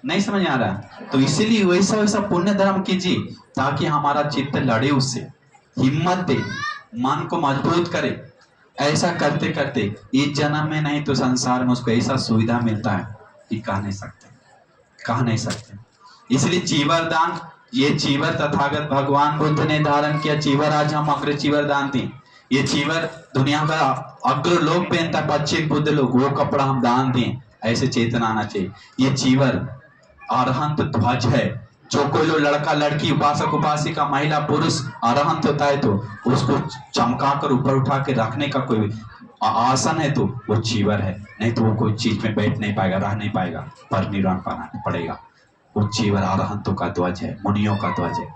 नहीं समझ आ रहा है? तो इसीलिए वैसा वैसा पुण्य धर्म कीजिए ताकि हमारा चित्त लड़े, उससे हिम्मत दे, मन को मजबूत करे। ऐसा करते करते इस जन्म में नहीं तो संसार में उसको ऐसा सुविधा मिलता है कि कह नहीं सकते। इसलिए चीवर दान, ये चीवर तथागत भगवान बुद्ध ने धारण किया चीवर, आज हम अग्र चीवर दान दें। ये चीवर दुनिया का अग्र लोग पहनता, बच्चे बुद्ध लोग, वो कपड़ा हम दान दें, ऐसे चेतना आना चाहिए। ये चीवर अरहंत ध्वज है। जो कोई लोग लड़का लड़की उपासक उपासिका महिला पुरुष अरहंत होता है तो उसको चमका कर ऊपर उठा के रखने का कोई आसन है तो वो चीवर है, नहीं तो वो कोई चीज में बैठ नहीं पाएगा, रह नहीं पाएगा, पर निर्वाण पाना पड़ेगा। वो चीवर अरहंतों का ध्वज है, मुनियों का ध्वज है।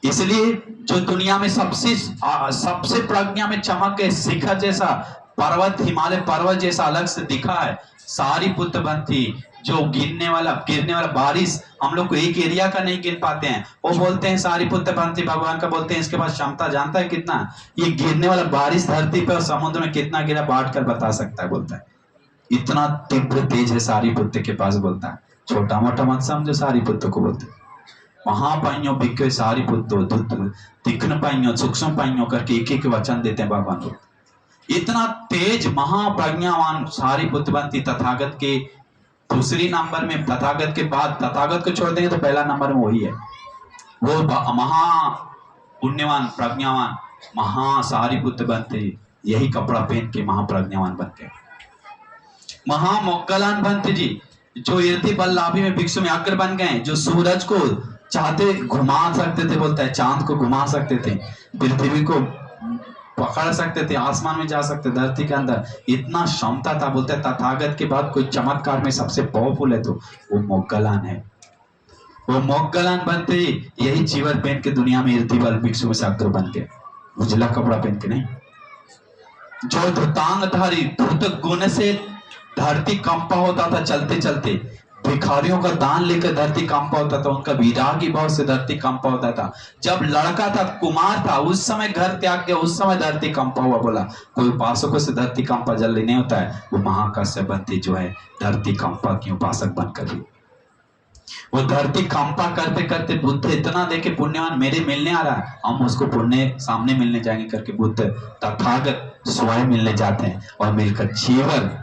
इसलिए जो दुनिया में सबसे प्रज्ञा में चमक है, शिखर जैसा पर्वत, हिमालय पर्वत जैसा अलग से दिखा है, सारीपुत्र बंती। जो गिरने वाला बारिश हम लोग को एक एरिया का नहीं गिन पाते हैं, वो बोलते हैं सारीपुत्र बंती भगवान का, बोलते हैं इसके पास क्षमता जानता है कितना, ये गिरने वाला बारिश धरती पर और समुद्र में कितना गिरा बांट कर बता सकता है, बोलता है इतना तीव्र तेज है सारीपुत्र के पास, बोलता है। छोटा मोटा मत समझो, सारीपुत्र को बोलते महापाइयों बिक्के सारीपुत्र तीक्ष्ण पाइयों सूक्ष्म पाइयों करके एक एक वचन देते हैं भगवान को। इतना तेज महाप्रज्ञावान सारीपुत्र बंती तथागत के दूसरी नंबर में, तथागत के बाद, तथागत को छोड़ देंगे तो पहला नंबर में वही है। वो महा पुण्यवान प्रज्ञावान महा सारीपुत्र बनते, यही कपड़ा पहन के महाप्रज्ञावान बन गए। महामोक्कलान बनते जी, जो इर्ति बल्लाभी में भिक्षु में अग्र बन गए, जो सूरज को चाहते घुमा सकते थे, बोलता है चांद को घुमा सकते थे, पृथ्वी को पकड़ सकते थे, आसमान में जा सकते, धरती के अंदर इतना क्षमता था। बोलते हैं तथागत के बाद कोई चमत्कार में सबसे पावरफुल है तो वो मोक्कलान है। वो मोक्कलान बनते यही चीवर पहन के दुनिया में इर्ति बल भिक्षु में से अग्र बन के, उजला कपड़ा पहन के नहीं। जो धुतांगधारी धुत गुण से धरती कंपा होता था, चलते चलते भिखारियों का दान लेकर धरती कंपा होता था, उनका विरागी भाव से धरती कंपा होता था। जब लड़का था, कुमार था, उस समय घर त्याग गया, उस समय धरती कंपा हुआ। बोला कोई उपासकों से धरती कंपा जल्दी नहीं होता है, वो महाकाश्यप बंती जो है धरती कंपा की उपासक बनकर भी वो धरती कंपा करते करते बुद्ध इतना देखे पुण्यवान मेरे मिलने आ रहा है, हम उसको पुण्य सामने मिलने जाएंगे करके बुद्ध तथागत स्वयं मिलने जाते हैं और मिलकर चीवर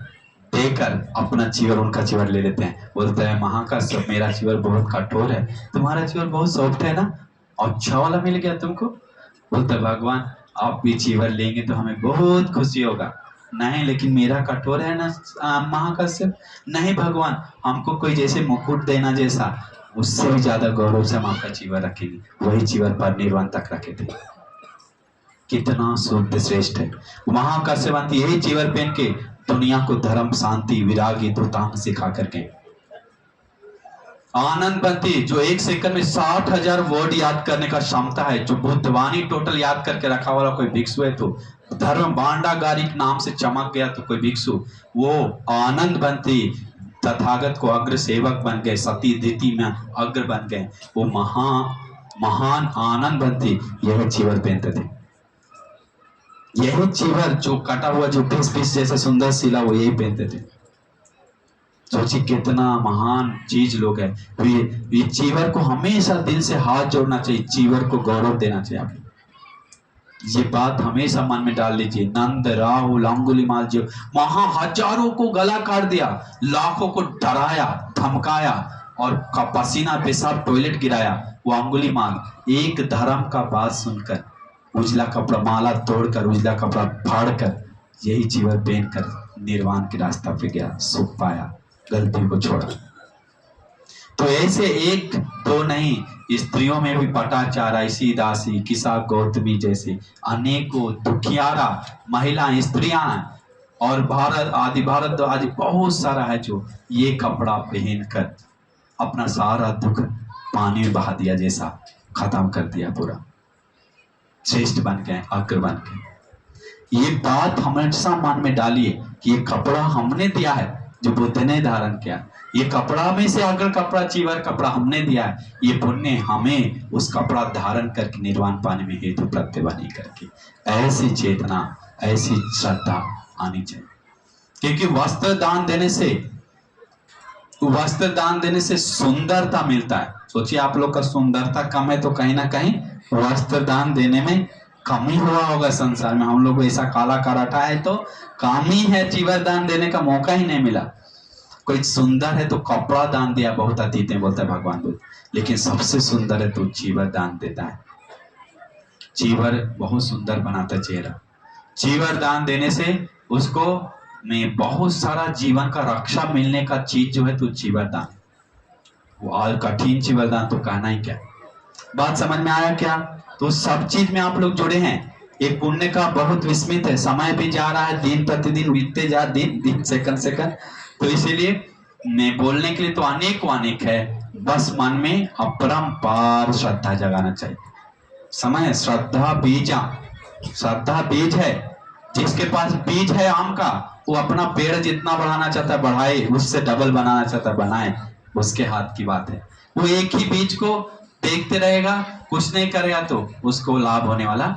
देकर अपना चीवर उनका चीवर ले लेते हैं। बोलते हैं महाकाश्यप मेरा चीवर बहुत कठोर है, तुम्हारा चीवर बहुत सॉफ्ट है ना, अच्छा वाला मिल गया तुमको। बोलते भगवान आप भी चीवर लेंगे तो हमें बहुत खुशी होगा। नहीं लेकिन मेरा कठोर है ना महाकाश्यप। नहीं भगवान हमको कोई जैसे मुकुट देना जैसा, उससे भी ज्यादा गौरव से हम आपका चीवर रखेंगे। वही चीवर पर निर्वाण तक रखे थे। कितना शुद्ध श्रेष्ठ है महाकाश्यप। यही चीवर पहन के दुनिया को धर्म शांति विरागी धुतांग सिखा करके आनंद बनती, जो 1 सेकंड में 60,000 वर्ड याद करने का क्षमता है, जो बुद्धवाणी टोटल याद करके रखा वाला कोई भिक्षु है तो धर्म भांडागारी नाम से चमक गया तो कोई भिक्षु, वो आनंद बनती तथागत को अग्र सेवक बन गए, सती दिति में अग्र बन गए, वो महान आनंद बनती यह चीवर पहनते थे। यही चीवर जो कटा हुआ जो पीस जैसा सुंदर सिला वो यही पहनते थे। सोचिए कितना महान चीज लोग है। ये चीवर को हमेशा दिल से हाथ जोड़ना चाहिए, चीवर को गौरव देना चाहिए। आप ये बात हमेशा मन में डाल लीजिए। नंद राहुल अंगुलीमाल जो हजारों को गला काट दिया, लाखों को डराया धमकाया और पसीना पेशाब टॉयलेट गिराया, वो अंगुलीमाल एक धर्म का बात सुनकर उजला कपड़ा माला तोड़कर उजला कपड़ा फाड़कर यही चीवर पहनकर निर्वाण के रास्ता पे गया, सुख पाया, गलती को छोड़ा। तो ऐसे एक दो नहीं, स्त्रियों में भी पटाचार, ऐसी दासी, किसा गौतमी जैसे अनेकों दुखियारा महिला स्त्रियां हैं, और भारत आदि भारत आदि बहुत सारा है जो ये कपड़ा पहनकर अपना सारा दुख पानी में बहा दिया, जैसा खत्म कर दिया, पूरा श्रेष्ठ बन गए, अग्र बन गए। ये बात हमेशा मन में डालिए कि ये कपड़ा हमने दिया है जो बुद्ध ने धारण किया, ये कपड़ा में से अगर कपड़ा चीवर कपड़ा हमने दिया है, ये पुण्य हमें उस कपड़ा धारण करके निर्वाण पाने में हेतु प्रत्यय बनी करके, ऐसी चेतना ऐसी श्रद्धा आनी चाहिए। क्योंकि वस्त्र दान देने से सुंदरता मिलता है। सोचिए आप लोग का सुंदरता कम है तो कहीं ना कहीं वस्त्र दान देने में कमी हुआ होगा। संसार में हम लोग को ऐसा काला कराटा है तो काम ही है, चीवर दान देने का मौका ही नहीं मिला। कोई सुंदर है तो कपड़ा दान दिया, बहुत अतीत में बोलता है भगवान बुद्ध, लेकिन सबसे सुंदर है तो चीवर दान देता है। चीवर बहुत सुंदर बनाता है चेहरा। चीवर दान देने से उसको में बहुत सारा जीवन का रक्षा मिलने का चीज जो है तो चीवर दान, और कठिन चीवर दान तो कहना ही क्या। बात समझ में आया क्या? तो सब चीज में आप लोग जुड़े हैं। एक पुण्य का बहुत विस्मित है, समय भी जा रहा है, दिन प्रतिदिन बीतते जा, दिन सेकंड, तो इसीलिए मैं बोलने के लिए तो अनेक है, बस मन में अपरंपार श्रद्धा जगाना चाहिए। समय श्रद्धा बीज है, जिसके पास बीज है आम का, वो अपना पेड़ जितना बढ़ाना चाहता है बढ़ाए, उससे डबल बनाना चाहता है बनाए, उसके हाथ की बात है। वो एक ही बीज को देखते रहेगा, कुछ नहीं करेगा तो उसको लाभ होने वाला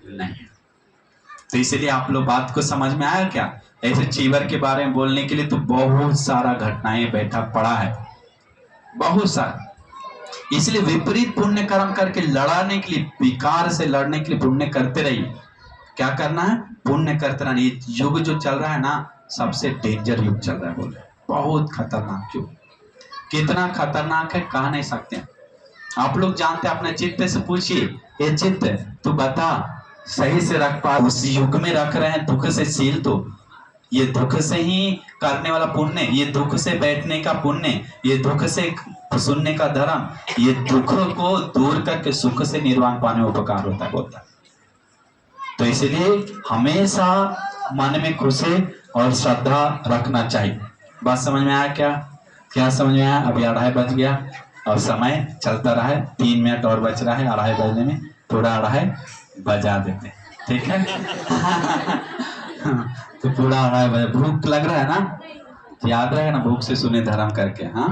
नहीं। तो इसलिए आप लोग बात को समझ में आया क्या? ऐसे चीवर के बारे में बोलने के लिए तो बहुत सारा घटनाएं बैठा पड़ा है, बहुत सारा। इसलिए विपरीत पुण्य कर्म करके लड़ाने के लिए, विकार से लड़ने के लिए पुण्य करते रहिए। क्या करना है? पुण्य करते रहना। ये युग जो चल रहा है ना, सबसे डेंजर युग चल रहा है, बोल रहे बहुत खतरनाक युग। कितना खतरनाक है कह नहीं सकते। आप लोग जानते हैं, अपने चित्त से पूछिए, ये चित्त तू बता सही से रख पा, उस युग में रख रहे हैं दुख से सील, तो ये दुख से ही करने वाला पुण्य, ये दुख से बैठने का पुण्य, ये दुख से सुनने का धर्म, ये दुख को दूर करके सुख से निर्वाण पाने में उपकार होता है, बोलता है। तो इसलिए हमेशा मन में खुशी और श्रद्धा रखना चाहिए। बात समझ में आया क्या? क्या समझ में आया? अभी 2:30 बज गया और समय चलता रहा है, 3 मिनट और बच रहा है 2:30 बजने में, पूरा 2:30 बजा देते, ठीक है? तो पूरा 2:30 बजे। भूख लग रहा है ना, याद रहे ना, भूख से सुने धर्म करके, हाँ,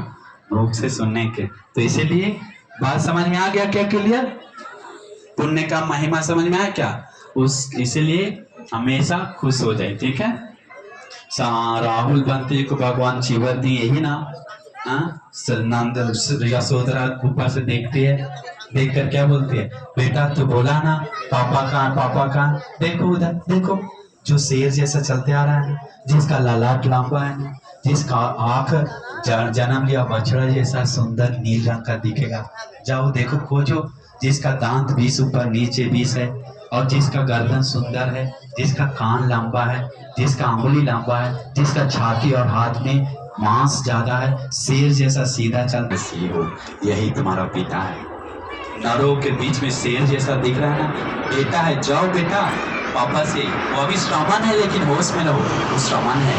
भूख से सुनने के। तो इसीलिए बात समझ में आ गया क्या? क्लियर? पुण्य का महिमा समझ में आया क्या? इसीलिए हमेशा खुश हो जाए, ठीक है? राहुल बनते को भगवान चीवर दिए, यही ना? नंद यशोधरा ऊपर से देखती है, देख कर क्या बोलती है, बेटा तो बोला ना पापा कहाँ, देखो उधर देखो, जो शेर जैसा चलते आ रहा है, जिसका ललाट लंबा है, जिसका आंख जन्म लिया बछड़ा जैसा सुंदर नील रंग का दिखेगा, जाओ देखो खोजो, जिसका दांत 20 ऊपर नीचे 20 है, और जिसका गर्दन सुंदर है, जिसका कान लंबा है, जिसका अंगुली लंबा है, जिसका छाती और हाथ में मांस ज्यादा है, शेर जैसा सीधा चलता हो, यही तुम्हारा पिता है। नरों के बीच में शेर जैसा दिख रहा है ना, बेटा है, जाओ बेटा पापा से, वो अभी श्रवण है लेकिन होश में रहो, वो श्रवण है,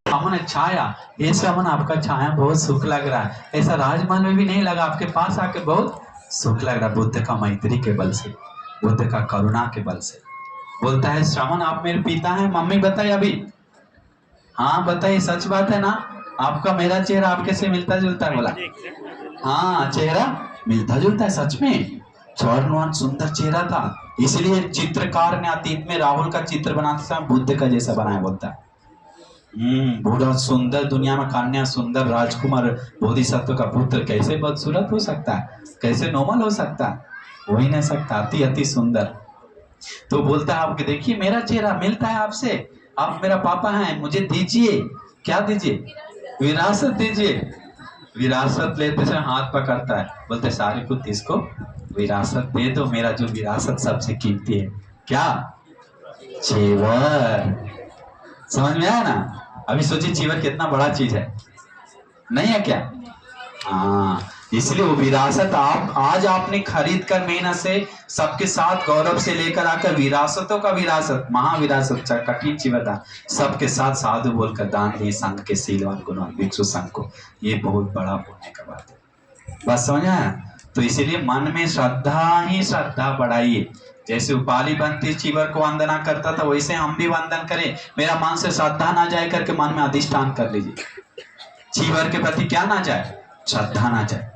श्रवण है छाया, ये श्रवण आपका छाया बहुत सुख लग रहा है, ऐसा राजमहल में भी नहीं लगा, आपके पास आके बहुत सुख लग रहा है, बुद्ध का मैत्री के बल से, बुद्ध का करुणा के बल से। बोलता है श्रवण आप मेरे पिता हैं, मम्मी बताइए अभी, हाँ बताइए, सच बात है ना, आपका मेरा चेहरा आपके से मिलता जुलता है? बोला हाँ, चेहरा मिलता जुलता है, सच में स्वर्णवान सुंदर चेहरा था, इसलिए चित्रकार ने अतीत में राहुल का चित्र बनाते समय बुद्ध का जैसा बनाया, बोलता है। बूढ़ा सुंदर, दुनिया में कन्या सुंदर राजकुमार बोधिसत्व का पुत्र कैसे बदसूरत हो सकता है, कैसे नॉर्मल हो सकता है? हो ही नहीं सकता, अति सुंदर। तो बोलता है आपके देखिए मेरा चेहरा मिलता है आपसे, आप मेरा पापा हैं, मुझे दीजिए, क्या दीजिए? विरासत दीजिए। विरासत लेते से हाथ पकड़ता है, बोलते सारे कुछ इसको विरासत दे दो, मेरा जो विरासत सबसे कीमती है क्या, चीवर। समझ में आया ना? अभी सोचिए चीवर कितना बड़ा चीज है, नहीं है क्या? हाँ, इसलिए वो विरासत आप आज आपने खरीद कर मेहनत से सबके साथ गौरव से लेकर आकर विरासतों का विरासत, महाविरासत कठिन चिवता सबके साथ साधु बोलकर दान दिए संघ के सीलवान गुणवान भिक्षु संघ को, ये बहुत बड़ा पुण्य का बात है। बस समझ आया? तो इसीलिए मन में श्रद्धा ही श्रद्धा बढ़ाइए। जैसे उपाली बनती चीवर को वंदना करता था, वैसे हम भी वंदन करें। मेरा मन से श्रद्धा ना जाए करके मन में अधिष्ठान कर लीजिए, चीवर के प्रति क्या ना जाए, श्रद्धा ना जाए।